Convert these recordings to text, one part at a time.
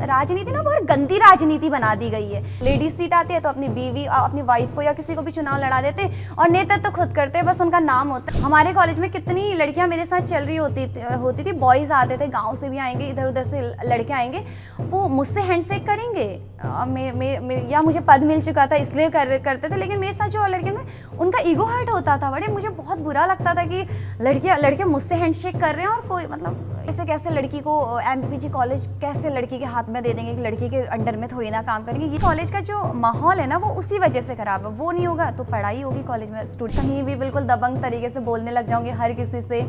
राजनीति ना बहुत गंदी राजनीति बना दी गई है। लेडीज सीट आती है तो अपनी बीवी अपनी वाइफ को या किसी को भी चुनाव लड़ा देते और नेतृत्व तो खुद करते, बस उनका नाम होता है। हमारे कॉलेज में कितनी लड़कियां मेरे साथ चल रही होती थी, बॉयज आते थे, गाँव से भी आएंगे, इधर उधर से लड़के आएंगे, वो मुझसे हैंडशेक करेंगे या मुझे पद मिल चुका था इसलिए करते थे, लेकिन मेरे साथ जो लड़कियां थे उनका ईगो हर्ट होता था। बड़े मुझे बहुत बुरा लगता था कि लड़के मुझसे हैंडशेक कर रहे हैं और कोई मतलब ऐसे कैसे लड़की को एमबीपीजी कॉलेज कैसे लड़की के हाथ में दे देंगे कि लड़की के अंडर में थोड़ी ना काम करेंगे। ये कॉलेज का जो माहौल है ना वो उसी वजह से खराब है। वो नहीं होगा तो पढ़ाई होगी कॉलेज में। स्टूडेंट कहीं भी बिल्कुल दबंग तरीके से बोलने लग जाऊंगी, हर किसी से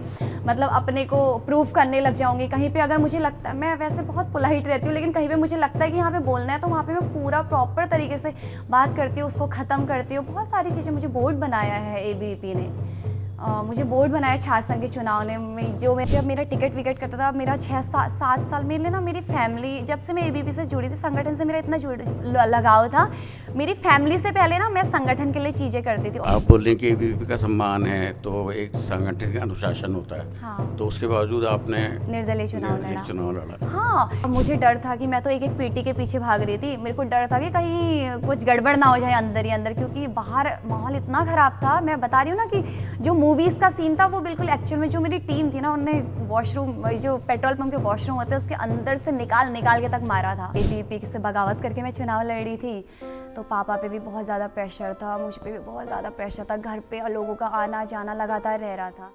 मतलब अपने को प्रूव करने लग जाऊंगी। कहीं पे अगर मुझे लगता है, मैं वैसे बहुत पोलाइट रहती हूँ, लेकिन कहीं पे मुझे लगता है कि यहाँ पे बोलना है तो वहाँ पे मैं पूरा प्रॉपर तरीके से बात करती हूँ, उसको ख़त्म करती हूँ। बहुत सारी चीज़ें मुझे बोर्ड बनाया है एबीवीपी ने, मुझे बोर्ड बनाया छात्र संघ के चुनाव ने। जो मैं जब मेरा टिकट विकेट करता था, मेरा 6-7 साल मेरे लिए ना, मेरी फैमिली जब से मैं एबीवीपी से जुड़ी थी, संगठन से मेरा इतना लगाव था। मेरी फैमिली से पहले ना मैं संगठन के लिए चीज़ें करती थी। आप बोल रहे हैं कि एबीवीपी का सम्मान है तो एक संगठन का अनुशासन होता है। हाँ। तो उसके बावजूद आपने निर्दलीय चुनाव लड़ा। हाँ, मुझे डर था कि मैं तो एक पीटी के पीछे भाग रही थी। मेरे को डर था कि कहीं कुछ गड़बड़ ना हो जाए अंदर ही अंदर, क्योंकि बाहर माहौल इतना ख़राब था। मैं बता रही हूँ ना कि जो मूवीज़ का सीन था वो बिल्कुल एक्चुअल में जो मेरी टीम थी ना, उन्होंने वॉशरूम, जो पेट्रोल पंप के वॉशरूम होते हैं उसके अंदर से निकाल के तक मारा था। एबीवीपी से बगावत करके मैं चुनाव लड़ रही थी, तो पापा पे भी बहुत ज़्यादा प्रेशर था, मुझ पे भी बहुत ज़्यादा प्रेशर था। घर पे लोगों का आना जाना लगातार रह रहा था।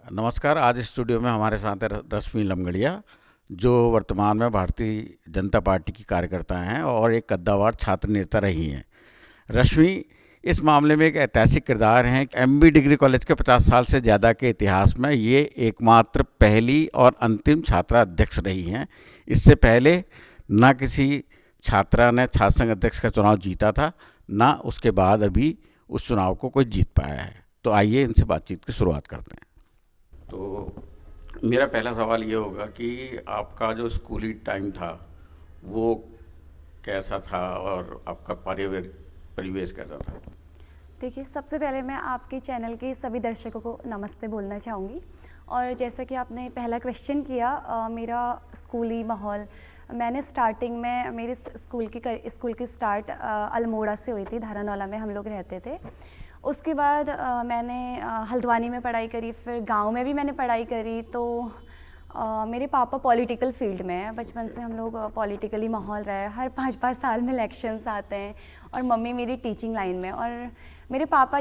नमस्कार। आज स्टूडियो में हमारे साथ है रश्मि लमगड़िया, जो वर्तमान में भारतीय जनता पार्टी की कार्यकर्ता हैं और एक कद्दावर छात्र नेता रही हैं। रश्मि इस मामले में एक ऐतिहासिक किरदार हैं। एमबी डिग्री कॉलेज के 50 साल से ज़्यादा के इतिहास में ये एकमात्र पहली और अंतिम छात्रा अध्यक्ष रही हैं। इससे पहले ना किसी छात्रा ने छात्र संघ अध्यक्ष का चुनाव जीता था, ना उसके बाद अभी उस चुनाव को कोई जीत पाया है। तो आइए इनसे बातचीत की शुरुआत करते हैं। तो मेरा पहला सवाल ये होगा कि आपका जो स्कूली टाइम था वो कैसा था और आपका परिवेश कैसा था? देखिए, सबसे पहले मैं आपके चैनल के सभी दर्शकों को नमस्ते बोलना चाहूँगी। और जैसा कि आपने पहला क्वेश्चन किया, मेरा स्कूली माहौल, मैंने स्टार्टिंग में मेरे स्कूल की स्टार्ट अल्मोड़ा से हुई थी। धारानौला में हम लोग रहते थे। उसके बाद मैंने हल्द्वानी में पढ़ाई करी, फिर गांव में भी मैंने पढ़ाई करी। तो मेरे पापा पॉलिटिकल फील्ड में है। बचपन से हम लोग पॉलिटिकली माहौल रहा है, हर 5-5 साल में इलेक्शंस आते हैं। और मम्मी मेरी टीचिंग लाइन में, और मेरे पापा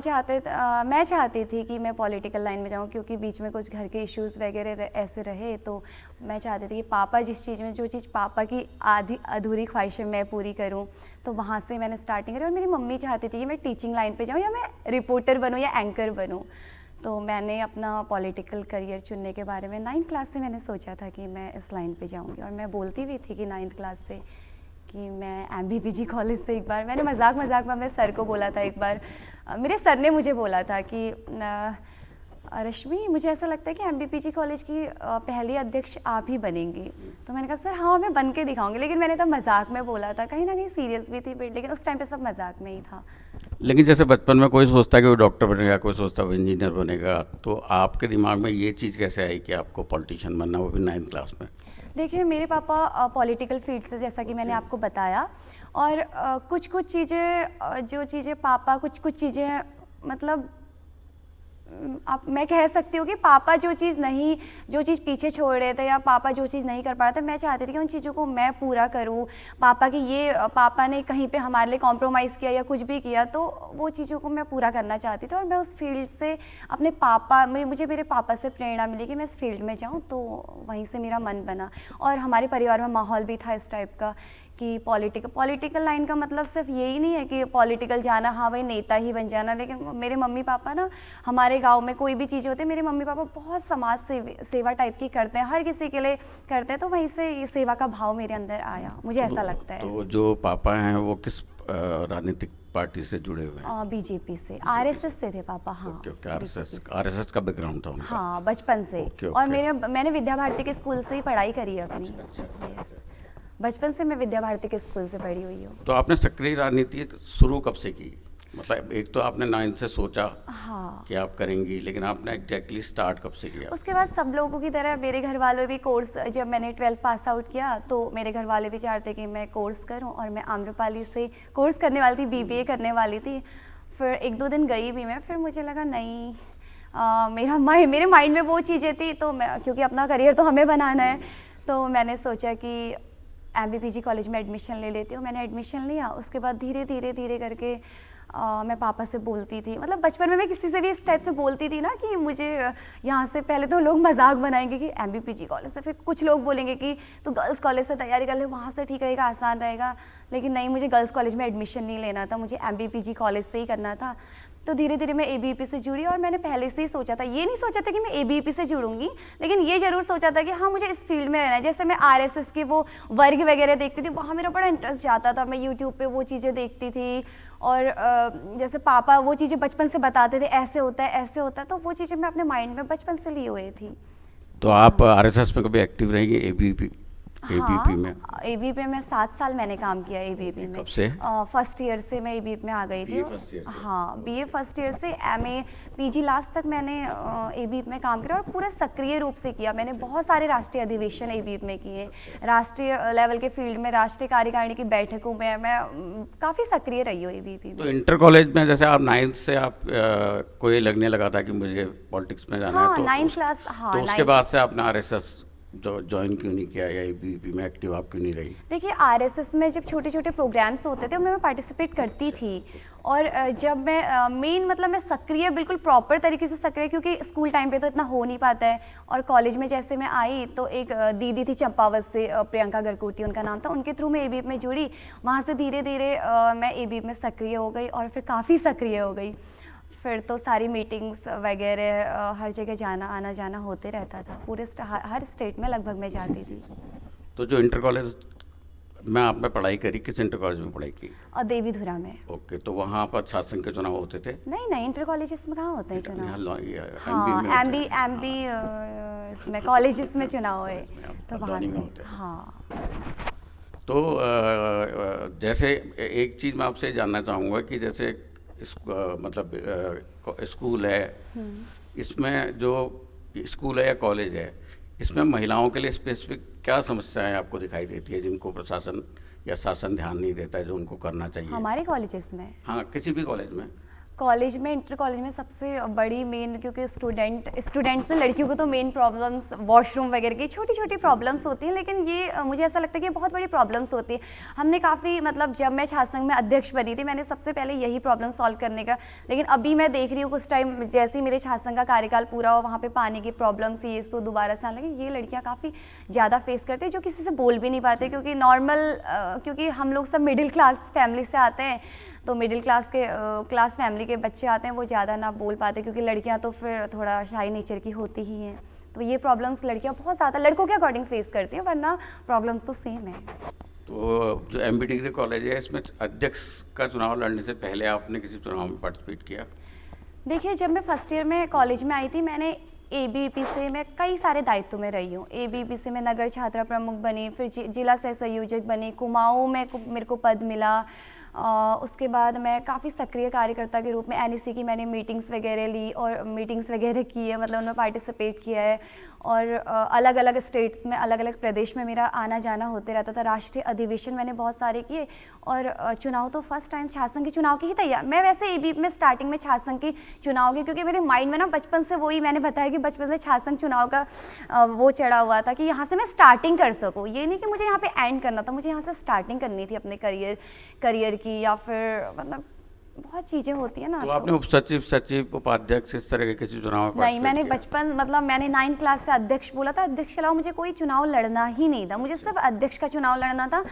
मैं चाहती थी कि मैं पॉलिटिकल लाइन में जाऊं, क्योंकि बीच में कुछ घर के इश्यूज़ वगैरह ऐसे रहे। तो मैं चाहती थी कि पापा जिस चीज़ में, जो चीज़ पापा की आधी अधूरी ख्वाहिशें मैं पूरी करूं, तो वहाँ से मैंने स्टार्टिंग करी। और मेरी मम्मी चाहती थी कि मैं टीचिंग लाइन पे जाऊँ या मैं रिपोर्टर बनूँ या एंकर बनूँ। तो मैंने अपना पॉलिटिकल करियर चुनने के बारे में 9th क्लास से मैंने सोचा था कि मैं इस लाइन पे जाऊंगी। और मैं बोलती भी थी कि 9th क्लास से कि मैं एमबीपीजी कॉलेज से, एक बार मैंने मजाक में अपने सर को बोला था। एक बार मेरे सर ने मुझे बोला था कि रश्मि, मुझे ऐसा लगता है कि एमबीपीजी कॉलेज की पहली अध्यक्ष आप ही बनेंगी। तो मैंने कहा सर हाँ, मैं बन के दिखाऊंगी। लेकिन मैंने तब मजाक में बोला था, कहीं ना कहीं सीरियस भी थी, लेकिन उस टाइम पे सब मजाक में ही था। लेकिन जैसे बचपन में कोई सोचता है कि वो डॉक्टर बनेगा, कोई सोचता है वो इंजीनियर बनेगा, तो आपके दिमाग में ये चीज़ कैसे आई कि आपको पॉलिटिशियन बनना, वो भी 9th क्लास में? देखिए, मेरे पापा पॉलिटिकल फील्ड से, जैसा कि मैंने आपको बताया, और कुछ चीज़ें, जो चीज़ें पापा कुछ चीज़ें मतलब मैं कह सकती हूँ कि पापा जो चीज़ पीछे छोड़ रहे थे, या पापा जो चीज़ नहीं कर पा रहे थे, मैं चाहती थी कि उन चीज़ों को मैं पूरा करूँ। पापा ने कहीं पे हमारे लिए कॉम्प्रोमाइज़ किया या कुछ भी किया, तो वो चीज़ों को मैं पूरा करना चाहती थी। और मैं उस फील्ड से मुझे मेरे पापा से प्रेरणा मिली कि मैं इस फील्ड में जाऊँ, तो वहीं से मेरा मन बना। और हमारे परिवार में माहौल भी था इस टाइप का कि पॉलिटिकल लाइन का मतलब सिर्फ यही नहीं है कि पॉलिटिकल जाना, हाँ भाई नेता ही बन जाना। लेकिन मेरे मम्मी पापा ना, हमारे गांव में कोई भी चीज़ होती है, मेरे मम्मी पापा बहुत समाज सेवा टाइप की करते हैं, हर किसी के लिए करते हैं। तो वहीं से ये सेवा का भाव मेरे अंदर आया, मुझे ऐसा लगता है। तो जो पापा हैं वो किस राजनीतिक पार्टी से जुड़े हुए हैं? बीजेपी से, आरएसएस से थे पापा। हाँ, आरएसएस का बैकग्राउंड था उनका? हाँ, बचपन से। और मैंने विद्या भारती के स्कूल से ही पढ़ाई करी है अपनी। बचपन से मैं विद्या भारती के स्कूल से पढ़ी हुई हूँ। तो आपने सक्रिय राजनीति शुरू कब से की? मतलब एक तो आपने 9 से सोचा हाँ। कि आप करेंगी, लेकिन आपने एग्जैक्टली स्टार्ट कब से किया? उसके बाद सब लोगों की तरह मेरे घर वालों भी कोर्स, जब मैंने 12th पास आउट किया तो मेरे घर वाले भी चाहते कि मैं कोर्स करूं, और मैं आम्रपाली से कोर्स करने वाली थी, बीबीए करने वाली थी। फिर 1-2 दिन गई भी मैं, फिर मुझे लगा नहीं, मेरे माइंड में वो चीज़ें थी, तो मैं, क्योंकि अपना करियर तो हमें बनाना है, तो मैंने सोचा कि MBPG कॉलेज में एडमिशन ले लेती हूँ। मैंने एडमिशन लिया, उसके बाद धीरे धीरे धीरे करके मैं पापा से बोलती थी, मतलब बचपन में मैं किसी से भी इस टाइप से बोलती थी ना कि मुझे यहाँ से, पहले तो लोग मजाक बनाएंगे कि MBPG कॉलेज से, फिर कुछ लोग बोलेंगे कि तू गर्ल्स कॉलेज से तैयारी कर ले, वहाँ से ठीक रहेगा, आसान रहेगा, लेकिन नहीं, मुझे गर्ल्स कॉलेज में एडमिशन नहीं लेना था, मुझे MBPG कॉलेज से ही करना था। तो धीरे धीरे मैं ABP से जुड़ी, और मैंने पहले से ही सोचा था, ये नहीं सोचा था कि मैं ABP से जुड़ूंगी, लेकिन ये जरूर सोचा था कि हाँ मुझे इस फील्ड में रहना है। जैसे मैं RSS के वो वर्ग वगैरह देखती थी, वहाँ मेरा बड़ा इंटरेस्ट जाता था, मैं यूट्यूब पे वो चीज़ें देखती थी, और जैसे पापा वो चीज़ें बचपन से बताते थे, ऐसे होता है ऐसे होता है, तो वो चीज़ें मैं अपने माइंड में बचपन से लिए हुए थी। तो आप RSS में कभी एक्टिव रही है? ABP में? ABP में 7 साल मैंने काम किया ABP में। कब से? फर्स्ट ईयर से मैं ABP में आ गई थी। फर्स्ट ईयर से? हाँ, BA फर्स्ट ईयर से MA PG लास्ट तक मैंने ABP में काम किया, और पूरा सक्रिय रूप से किया। मैंने बहुत सारे राष्ट्रीय अधिवेशन ABP में किए, राष्ट्रीय लेवल के फील्ड में, राष्ट्रीय कार्यकारिणी की बैठकों में मैं काफ़ी सक्रिय रही हूँ ABP में। तो इंटर कॉलेज में जैसे आप 9th से आप को ये लगने लगा था कि मुझे पॉलिटिक्स में जाना है, तो 9th क्लास, हाँ, तो उसके बाद से आपने RSS ज्वाइन क्यों नहीं किया, या ABP में एक्टिव आप क्यों नहीं रही? देखिए, RSS में जब छोटे छोटे प्रोग्राम्स होते थे उनमें मैं पार्टिसिपेट करती थी, और जब मैं मेन मतलब मैं सक्रिय, बिल्कुल प्रॉपर तरीके से सक्रिय, क्योंकि स्कूल टाइम पे तो इतना हो नहीं पाता है, और कॉलेज में जैसे मैं आई तो एक दीदी थी चंपावत से, प्रियंका गरकोटी उनका नाम था, उनके थ्रू मैं ABP में जुड़ी। वहाँ से धीरे धीरे मैं ABP में सक्रिय हो गई, और फिर काफ़ी सक्रिय हो गई। फिर तो सारी मीटिंग्स वगैरह हर जगह जाना आना जाना होते रहता था, पूरे हर स्टेट में लगभग मैं जाती थी। तो जो इंटर कॉलेज में आपने पढ़ाई करी, किस इंटर कॉलेज में पढ़ाई की? और देवीधुरा में। ओके, तो वहाँ पर छात्र संघ के चुनाव होते थे? नहीं, इंटर कॉलेजेस में कहाँ होते हैं चुनाव? हाँ, MB इसमें कॉलेजेस में चुनाव है, तो वहाँ से। हाँ। तो जैसे एक चीज़ मैं आपसे जानना चाहूँगा कि जैसे मतलब स्कूल है, इसमें जो स्कूल है या कॉलेज है, इसमें महिलाओं के लिए स्पेसिफिक क्या समस्याएं आपको दिखाई देती है जिनको प्रशासन या शासन ध्यान नहीं देता है, जो उनको करना चाहिए? हमारे कॉलेजेस में? हाँ, किसी भी कॉलेज में। इंटर कॉलेज में सबसे बड़ी मेन, क्योंकि स्टूडेंट्स हैं, लड़कियों को तो मेन प्रॉब्लम्स वॉशरूम वगैरह की छोटी छोटी प्रॉब्लम्स होती हैं, लेकिन ये मुझे ऐसा लगता है कि बहुत बड़ी प्रॉब्लम्स होती है। हमने काफ़ी, मतलब जब मैं छात्र संघ में अध्यक्ष बनी थी, मैंने सबसे पहले यही प्रॉब्लम सॉल्व करने का, लेकिन अभी मैं देख रही हूँ कुछ टाइम जैसे ही मेरे छात्र संघ का कार्यकाल पूरा हो, वहाँ पर पानी की प्रॉब्लम्स ये तो दोबारा से आने लगी, ये लड़कियाँ काफ़ी ज़्यादा फेस करती हैं, जो किसी से बोल भी नहीं पाते, क्योंकि क्योंकि हम लोग सब मिडिल क्लास फैमिली से आते हैं, तो मिडिल क्लास फैमिली के बच्चे आते हैं, वो ज़्यादा ना बोल पाते, क्योंकि लड़कियां तो फिर थोड़ा शाई नेचर की होती ही हैं, तो ये प्रॉब्लम्स लड़कियां बहुत ज़्यादा लड़कों के अकॉर्डिंग फेस करती हैं, वरना प्रॉब्लम्स तो सेम है। तो जो MB डिग्री कॉलेज है, इसमें अध्यक्ष का चुनाव लड़ने से पहले आपने किसी चुनाव में पार्टिसिपेट किया? देखिए, जब मैं फर्स्ट ईयर में कॉलेज में आई थी, मैंने ABP से मैं कई सारे दायित्व में रही हूँ। ABP से मैं नगर छात्रा प्रमुख बनी, फिर जिला सह संयोजक बनी, कुमाऊँ में मेरे को पद मिला। उसके बाद मैं काफ़ी सक्रिय कार्यकर्ता के रूप में NEC की मैंने मीटिंग्स वगैरह ली और मीटिंग्स वगैरह की है, मतलब उनमें पार्टिसिपेट किया है, और अलग अलग स्टेट्स में, अलग अलग प्रदेश में मेरा आना जाना होते रहता था। राष्ट्रीय अधिवेशन मैंने बहुत सारे किए, और चुनाव तो फर्स्ट टाइम छात्र संघ के चुनाव की ही तैयार। मैं वैसे ABP में स्टार्टिंग में छात्र संघ की चुनाव की, क्योंकि मेरे माइंड में ना बचपन से वही, मैंने बताया कि बचपन से छात्र संघ चुनाव का वो चढ़ा हुआ था कि यहाँ से मैं स्टार्टिंग कर सकूँ, ये नहीं कि मुझे यहाँ पे एंड करना था, मुझे यहाँ से स्टार्टिंग करनी थी अपने करियर की, या फिर मतलब बहुत चीज़ें होती है ना। तो आपने सचिव उपाध्यक्ष इस तरह के किसी चुनाव में? नहीं, मैंने बचपन, मतलब मैंने 9th क्लास से अध्यक्ष बोला था, अध्यक्ष के अलावा मुझे कोई चुनाव लड़ना ही नहीं था, मुझे सिर्फ अध्यक्ष का चुनाव लड़ना था,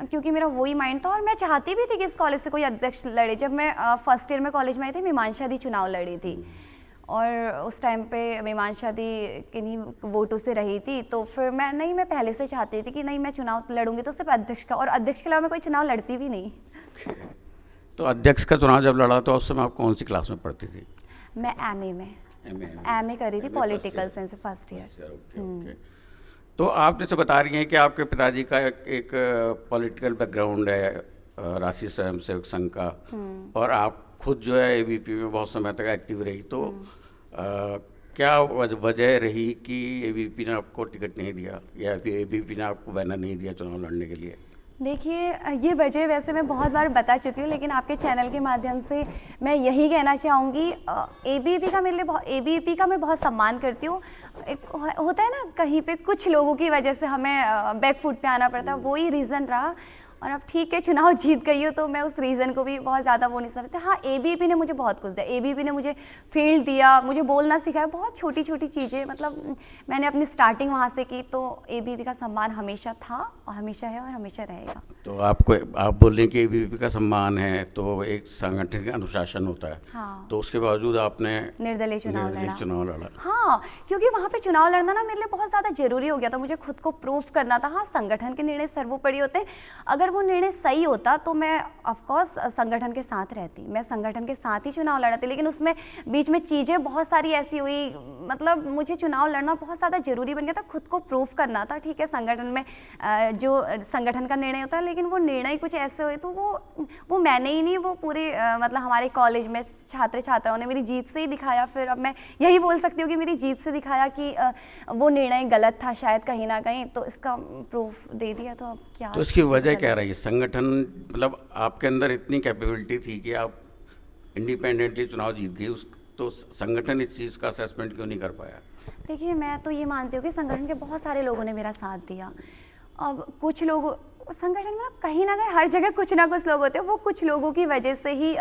क्योंकि मेरा वही माइंड था, और मैं चाहती भी थी कि इस कॉलेज से कोई अध्यक्ष लड़े। जब मैं फर्स्ट ईयर में कॉलेज में आई थी, मीमांसा दी चुनाव लड़ी थी, और उस टाइम पे मीमांसा दी किन्हीं वोटों से रही थी, तो फिर मैं पहले से चाहती थी कि नहीं, मैं चुनाव लड़ूंगी तो सिर्फ अध्यक्ष का, और अध्यक्ष के अलावा मैं कोई चुनाव लड़ती भी नहीं। तो अध्यक्ष का चुनाव जब लड़ा तो उस समय आप कौन सी क्लास में पढ़ती थी? मैं MA कर रही थी, पॉलिटिकल साइंस फर्स्ट ईयर। तो आप जैसे बता रही हैं कि आपके पिताजी का एक पॉलिटिकल बैकग्राउंड है, राष्ट्रीय स्वयंसेवक संघ का, और आप खुद जो है एबीपी में बहुत समय तक एक्टिव रही, तो क्या वजह रही कि एबीपी ने आपको टिकट नहीं दिया या फिर एबीपी ने आपको बैनर नहीं दिया चुनाव लड़ने के लिए? देखिए, ये वजह वैसे मैं बहुत बार बता चुकी हूँ, लेकिन आपके चैनल के माध्यम से मैं यही कहना चाहूँगी, एबीपी का मेरे लिए एबीपी का मैं बहुत सम्मान करती हूँ। एक होता है ना, कहीं पे कुछ लोगों की वजह से हमें बैक फुट पे आना पड़ता है, वही रीज़न रहा। और अब ठीक है, चुनाव जीत गई हो तो मैं उस रीज़न को भी बहुत ज़्यादा वो नहीं समझती। हाँ, एबीपी ने मुझे बहुत कुछ दिया, एबीपी ने मुझे फील्ड दिया, मुझे बोलना सिखाया, बहुत छोटी छोटी चीज़ें, मतलब मैंने अपनी स्टार्टिंग वहाँ से की। तो एबीपी का सम्मान हमेशा था और हमेशा है और हमेशा रहेगा। तो आप बोल रहे हैं कि एबीपी का सम्मान है, तो एक संगठन का अनुशासन होता है। हाँ। तो उसके बावजूद आपने निर्दलीय चुनाव लड़ा। हाँ, क्योंकि वहाँ पे चुनाव लड़ना ना मेरे लिए बहुत ज़्यादा ज़रूरी हो गया था, मुझे खुद को प्रूफ करना था। हाँ, संगठन के निर्णय सर्वोपरि होते हैं, अगर वो निर्णय सही होता तो मैं ऑफकोर्स संगठन के साथ रहती, मैं संगठन के साथ ही चुनाव लड़ती, लेकिन उसमें बीच में चीज़ें बहुत सारी ऐसी हुई, मतलब मुझे चुनाव लड़ना बहुत ज़्यादा ज़रूरी बन गया था, खुद को प्रूफ करना था। ठीक है, संगठन में जो संगठन का निर्णय होता है, लेकिन वो निर्णय कुछ ऐसे हुए तो वो मैंने ही नहीं, वो पूरे मतलब हमारे कॉलेज में छात्र छात्राओं ने मेरी जीत से ही दिखाया। फिर अब मैं यही बोल सकती हूँ कि मेरी जीत से दिखाया कि वो निर्णय गलत था शायद कहीं ना कहीं, तो इसका प्रूफ दे दिया। तो अब क्या, तो इसकी वजह क्या रही? संगठन, मतलब आपके अंदर इतनी कैपेबिलिटी थी कि आप इंडिपेंडेंटली चुनाव जीत गई, तो संगठन इस चीज़ का असेसमेंट क्यों नहीं कर पाया? देखिए, मैं तो ये मानती हूँ कि संगठन के बहुत सारे लोगों ने मेरा साथ दिया। अब कुछ लोग संगठन में कहीं ना कहीं हर जगह कुछ ना कुछ लोग होते हैं, वो कुछ लोगों की वजह से ही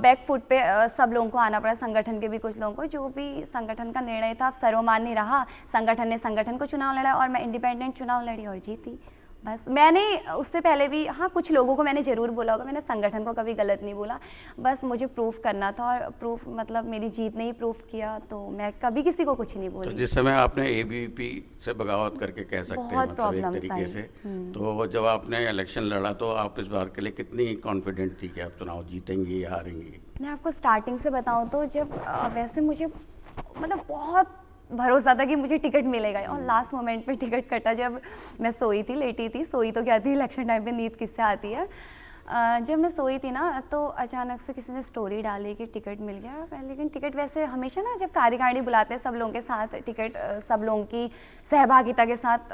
बैक फुट पे सब लोगों को आना पड़ा। संगठन के भी कुछ लोगों को, जो भी संगठन का निर्णय था, अब सर्वमान्य रहा, संगठन ने संगठन को चुनाव लड़ा और मैं इंडिपेंडेंट चुनाव लड़ी और जीती। बस मैंने उससे पहले भी, हाँ, कुछ लोगों को मैंने ज़रूर बोला होगा, मैंने संगठन को कभी गलत नहीं बोला, बस मुझे प्रूफ करना था और प्रूफ मतलब मेरी जीत ने ही प्रूफ किया, तो मैं कभी किसी को कुछ नहीं बोली। तो जिस समय आपने एबीपी से बगावत करके कह सकते हैं, मतलब एक तरीके से, तो जब आपने इलेक्शन लड़ा तो आप इस बार के लिए कितनी कॉन्फिडेंट थी कि आप चुनाव जीतेंगी या हारेंगी? मैं आपको स्टार्टिंग से बताऊँ तो जब वैसे मुझे मतलब बहुत भरोसा था कि मुझे टिकट मिलेगा, और लास्ट मोमेंट पे टिकट कटा। जब मैं सोई थी, लेटी थी, सोई तो क्या थी, इलेक्शन टाइम पे नींद किससे आती है। जब मैं सोई थी ना, तो अचानक से किसी ने स्टोरी डाली कि टिकट मिल गया। लेकिन टिकट वैसे हमेशा ना, जब कार्यकारिणी बुलाते हैं सब लोगों के साथ टिकट, सब लोगों की सहभागिता के साथ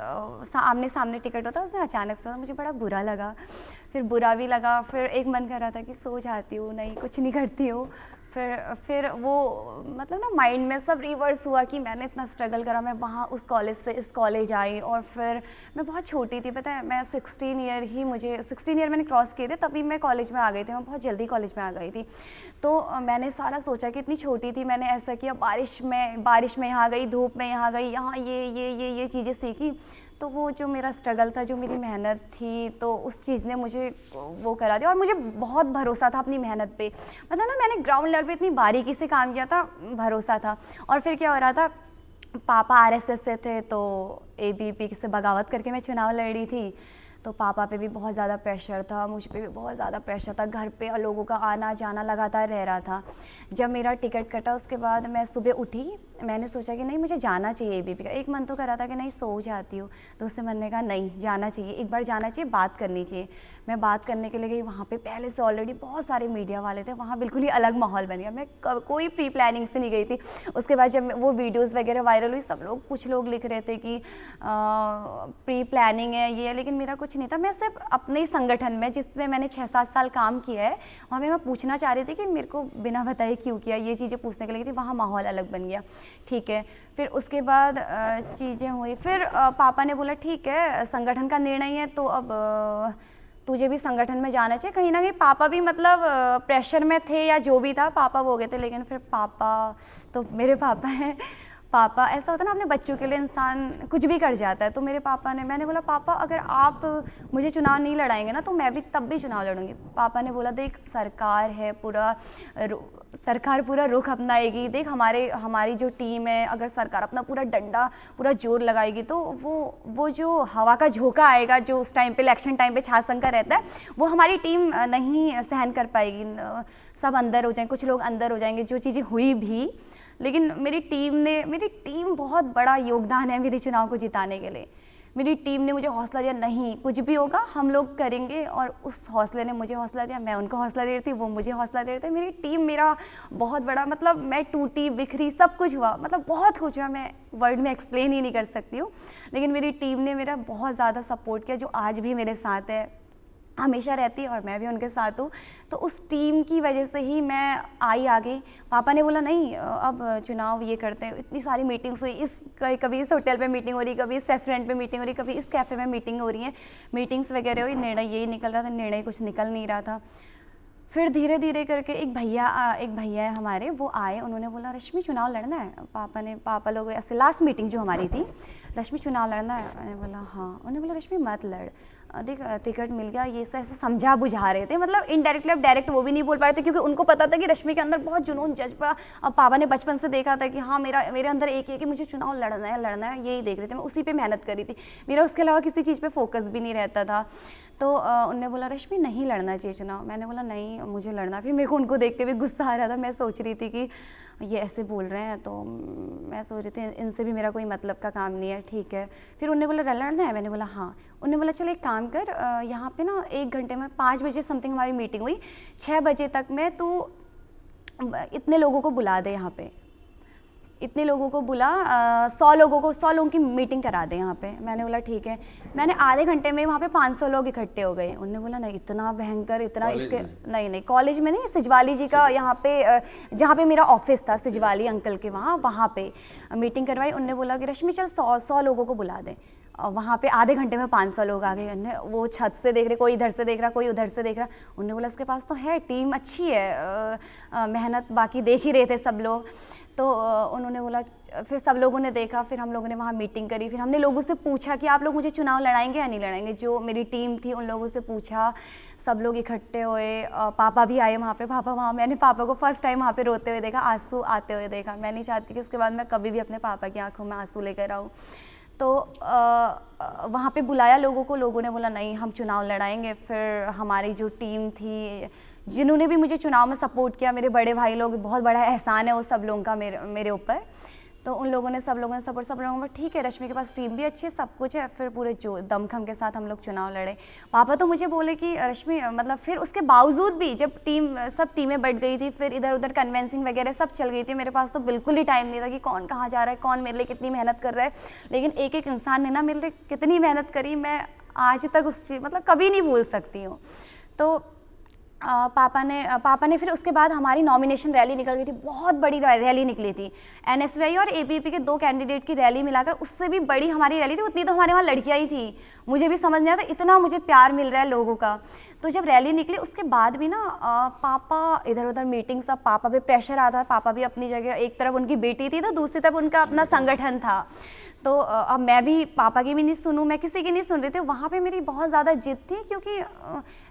आमने सामने टिकट होता है, उसने अचानक से मुझे बड़ा बुरा लगा, फिर बुरा भी लगा, फिर एक मन कर रहा था कि सो जाती हूँ, नहीं कुछ नहीं करती हूँ। फिर वो मतलब ना माइंड में सब रिवर्स हुआ कि मैंने इतना स्ट्रगल करा, मैं वहाँ उस कॉलेज से इस कॉलेज आई, और फिर मैं बहुत छोटी थी, पता है, मैं 16 ईयर मैंने क्रॉस किए थे, तभी मैं कॉलेज में आ गई थी, मैं बहुत जल्दी कॉलेज में आ गई थी। तो मैंने सारा सोचा कि इतनी छोटी थी, मैंने ऐसा किया, बारिश में यहाँ गई, धूप में यहाँ गई, यहाँ ये चीज़ें सीखी। तो वो जो मेरा स्ट्रगल था, जो मेरी मेहनत थी, तो उस चीज़ ने मुझे वो करा दिया, और मुझे बहुत भरोसा था अपनी मेहनत पे। मतलब ना, मैंने ग्राउंड लेवल पे इतनी बारीकी से काम किया था, भरोसा था। और फिर क्या हो रहा था, पापा आरएसएस से थे, तो एबीपी से बगावत करके मैं चुनाव लड़ी थी, तो पापा पे भी बहुत ज़्यादा प्रेशर था, मुझ पे भी बहुत ज़्यादा प्रेशर था, घर पे लोगों का आना जाना लगातार रह रहा था। जब मेरा टिकट कटा उसके बाद मैं सुबह उठी, मैंने सोचा कि नहीं मुझे जाना चाहिए एबीपी का। एक मन तो कर रहा था कि नहीं सो जाती हूँ, तो उससे मन ने कहा नहीं जाना चाहिए, एक बार जाना चाहिए, बात करनी चाहिए। मैं बात करने के लिए गई, वहाँ पे पहले से ऑलरेडी बहुत सारे मीडिया वाले थे, वहाँ बिल्कुल ही अलग माहौल बन गया। मैं कोई प्री प्लानिंग से नहीं गई थी। उसके बाद जब वो वीडियोस वगैरह वायरल हुई, सब लोग, कुछ लोग लिख रहे थे कि प्री प्लानिंग है ये है, लेकिन मेरा कुछ नहीं था। मैं सिर्फ अपने ही संगठन में, जिसमें मैंने 6-7 साल काम किया है, वहाँ पे मैं पूछना चाह रही थी कि मेरे को बिना बताए क्यों किया, ये चीज़ें पूछने के लिए थी। वहाँ माहौल अलग बन गया, ठीक है। फिर उसके बाद चीज़ें हुई, फिर पापा ने बोला ठीक है संगठन का निर्णय है, तो अब तुझे भी संगठन में जाना चाहिए। कहीं ना कहीं पापा भी मतलब प्रेशर में थे या जो भी था, पापा वो हो गए थे। लेकिन फिर पापा तो मेरे पापा हैं, पापा ऐसा होता है ना, अपने बच्चों के लिए इंसान कुछ भी कर जाता है। तो मेरे पापा ने, मैंने बोला पापा अगर आप मुझे चुनाव नहीं लड़ाएंगे ना, तो मैं भी तब भी चुनाव लड़ूंगी। पापा ने बोला देख सरकार है, सरकार पूरा रुख अपनाएगी, देख हमारी जो टीम है, अगर सरकार अपना पूरा डंडा पूरा जोर लगाएगी, तो वो जो हवा का झोंका आएगा, जो उस टाइम पे इलेक्शन टाइम पे छासंग का रहता है, वो हमारी टीम नहीं सहन कर पाएगी। सब अंदर हो जाएंगे, कुछ लोग अंदर हो जाएंगे, जो चीज़ें हुई भी। लेकिन मेरी टीम बहुत बड़ा योगदान है मेरे चुनाव को जिताने के लिए। मेरी टीम ने मुझे हौसला दिया, नहीं कुछ भी होगा हम लोग करेंगे, और उस हौसले ने मुझे हौसला दिया, मैं उनको हौसला दे रही थी, वो मुझे हौसला दे रहे थे। मेरी टीम मेरा बहुत बड़ा, मतलब मैं टूटी बिखरी, सब कुछ हुआ, मतलब बहुत कुछ हुआ, मैं वर्ड में एक्सप्लेन ही नहीं कर सकती हूँ। लेकिन मेरी टीम ने मेरा बहुत ज़्यादा सपोर्ट किया, जो आज भी मेरे साथ है, हमेशा रहती है, और मैं भी उनके साथ हूँ। तो उस टीम की वजह से ही मैं आई आगे। पापा ने बोला नहीं अब चुनाव ये करते हैं, इतनी सारी मीटिंग्स हुई, कभी इस होटल पे मीटिंग हो रही, कभी इस रेस्टोरेंट पे मीटिंग हो रही, कभी इस कैफ़े में मीटिंग हो रही है, मीटिंग्स वगैरह हुई, निर्णय यही निकल रहा था, निर्णय कुछ निकल नहीं रहा था। फिर धीरे धीरे करके एक भैया है हमारे, वो आए, उन्होंने बोला रश्मि चुनाव लड़ना है। पापा लोग ऐसे लास्ट मीटिंग जो हमारी थी, रश्मि चुनाव लड़ना है। मैंने बोला हाँ। उन्होंने बोला रश्मि मत लड़, देख टिकट मिल गया, ये सब ऐसे समझा बुझा रहे थे, मतलब इनडायरेक्टली, अब डायरेक्ट वो भी नहीं बोल पा रहे थे, क्योंकि उनको पता था कि रश्मि के अंदर बहुत जुनून जज्बा, अब पापा ने बचपन से देखा था कि हाँ मेरे अंदर एक है कि मुझे चुनाव लड़ना है, यही देख रहे थे, मैं उसी पे मेहनत करी थी, मेरा उसके अलावा किसी चीज़ पे फोकस भी नहीं रहता था। तो उनने बोला रश्मि नहीं लड़ना चाहिए चुनाव। मैंने बोला नहीं मुझे लड़ना। फिर मेरे को उनको देख के भी गुस्सा आ रहा था, मैं सोच रही थी कि ये ऐसे बोल रहे हैं, तो मैं सोच रही थी इनसे भी मेरा कोई मतलब का काम नहीं है, ठीक है। फिर उन्होंने बोला लड़ना है, मैंने बोला हाँ। उन्होंने बोला चल एक काम कर, यहाँ पे ना 1 घंटे में 5 बजे समथिंग हमारी मीटिंग हुई, 6 बजे तक में तू इतने लोगों को बुला दे, यहाँ पे इतने लोगों को बुला, 100 लोगों की मीटिंग करा दे यहाँ पे। मैंने बोला ठीक है। मैंने आधे घंटे में वहाँ पे 500 लोग इकट्ठे हो गए। उन्होंने बोला नहीं इतना भयंकर, इतना इसके नहीं कॉलेज में नहीं, सिजवाली जी का यहाँ पे, जहाँ पे मेरा ऑफिस था, सिजवाली अंकल के वहाँ पे मीटिंग करवाई। उन्होंने बोला कि रश्मि चल 100 लोगों को बुला दे। वहाँ पे आधे घंटे में 500 लोग आ गए। उन्हें वो छत से देख रहे, कोई इधर से देख रहा, कोई उधर से देख रहा। उन्होंने बोला उसके पास तो है, टीम अच्छी है, मेहनत बाकी देख ही रहे थे सब लोग। तो उन्होंने बोला, फिर सब लोगों ने देखा, फिर हम लोगों ने वहाँ मीटिंग करी, फिर हमने लोगों से पूछा कि आप लोग मुझे चुनाव लड़ाएंगे या नहीं लड़ाएंगे। जो मेरी टीम थी उन लोगों से पूछा, सब लोग इकट्ठे हुए, पापा भी आए वहाँ पे। मैंने पापा को फर्स्ट टाइम वहाँ पे रोते हुए देखा, आंसू आते हुए देखा। मैं नहीं चाहती कि उसके बाद मैं कभी भी अपने पापा की आंखों में आंसू लेकर आऊँ। तो वहाँ पे बुलाया लोगों को, लोगों ने बोला नहीं हम चुनाव लड़ाएंगे। फिर हमारी जो टीम थी, जिन्होंने भी मुझे चुनाव में सपोर्ट किया, मेरे बड़े भाई लोग, बहुत बड़ा एहसान है वो सब लोगों का मेरे ऊपर। तो उन लोगों ने, सब लोगों ने सपोर्ट, सब लोगों को ठीक है, रश्मि के पास टीम भी अच्छी है, सब कुछ है। फिर पूरे जो दमखम के साथ हम लोग चुनाव लड़े। पापा तो मुझे बोले कि रश्मि, मतलब फिर उसके बावजूद भी जब सब टीमें बढ़ गई थी, फिर इधर उधर कन्वेंसिंग वगैरह सब चल गई थी, मेरे पास तो बिल्कुल ही टाइम नहीं था कि कौन कहाँ जा रहा है, कौन मेरे लिए कितनी मेहनत कर रहा है। लेकिन एक एक इंसान ने ना मेरे लिए कितनी मेहनत करी, मैं आज तक उस चीज़ मतलब कभी नहीं भूल सकती हूँ। तो पापा ने फिर उसके बाद हमारी नॉमिनेशन रैली निकल गई थी, बहुत बड़ी रैली निकली थी। एनएसयूआई और एबीवीपी के 2 कैंडिडेट की रैली मिलाकर उससे भी बड़ी हमारी रैली थी। उतनी तो हमारे वहाँ लड़कियाँ ही थी। मुझे भी समझ नहीं आता, इतना मुझे प्यार मिल रहा है लोगों का। तो जब रैली निकली उसके बाद भी ना पापा इधर उधर मीटिंग, सब पापा पे प्रेशर आता है। पापा भी अपनी जगह, एक तरफ उनकी बेटी थी तो दूसरी तरफ उनका अपना संगठन था। तो अब मैं भी पापा की भी नहीं सुनूं, मैं किसी की नहीं सुन रही थी। वहाँ पे मेरी बहुत ज़्यादा जिद थी, क्योंकि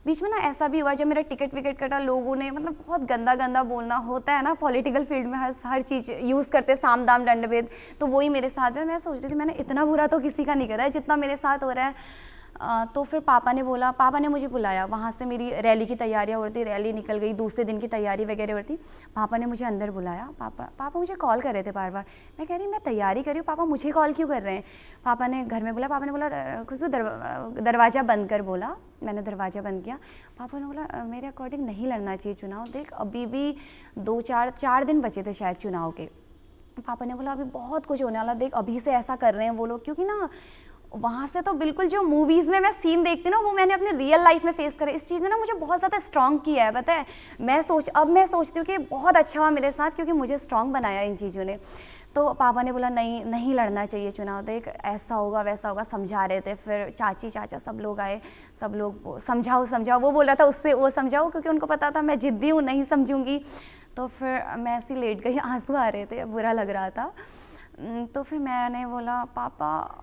बीच में ना ऐसा भी हुआ जब मेरा टिकट विकेट कटा, लोगों ने मतलब बहुत गंदा बोलना होता है ना, पॉलिटिकल फील्ड में हर चीज़ यूज़ करते, साम दाम दंड भेद। तो वही मेरे साथ है। मैं सोच रही थी मैंने इतना बुरा तो किसी का नहीं करा है जितना मेरे साथ हो रहा है। तो फिर पापा ने मुझे बुलाया। वहाँ से मेरी रैली की तैयारियाँ हो रही थी, रैली निकल गई, दूसरे दिन की तैयारी वगैरह हो रही थी। पापा ने मुझे अंदर बुलाया। पापा मुझे कॉल कर रहे थे बार बार। मैं कह रही मैं तैयारी कर रही हूँ, पापा मुझे कॉल क्यों कर रहे हैं। पापा ने घर में बोला, पापा ने बोला खुशबू दरवाज़ा बंद कर बोला। मैंने दरवाज़ा बंद किया। पापा ने बोला मेरे अकॉर्डिंग नहीं लड़ना चाहिए चुनाव, देख अभी भी 4 दिन बचे थे शायद चुनाव के। पापा ने बोला अभी बहुत कुछ होने वाला, देख अभी से ऐसा कर रहे हैं वो लोग, क्योंकि ना वहाँ से तो बिल्कुल जो मूवीज़ में मैं सीन देखती हूँ ना, वो मैंने अपने रियल लाइफ में फेस करे। इस चीज़ ने ना मुझे बहुत ज़्यादा स्ट्रॉन्ग किया है, पता है। अब मैं सोचती हूँ कि बहुत अच्छा हुआ मेरे साथ, क्योंकि मुझे स्ट्रॉन्ग बनाया इन चीज़ों ने। तो पापा ने बोला नहीं लड़ना चाहिए चुनाव, देख ऐसा होगा वैसा होगा, समझा रहे थे। फिर चाची चाचा सब लोग आए, सब लोग समझाओ, वो बोल रहा था उससे वो समझाओ, क्योंकि उनको पता था मैं ज़िद्दी हूँ, नहीं समझूंगी। तो फिर मैं ऐसी लेट गई, आंसू आ रहे थे, बुरा लग रहा था। तो फिर मैंने बोला पापा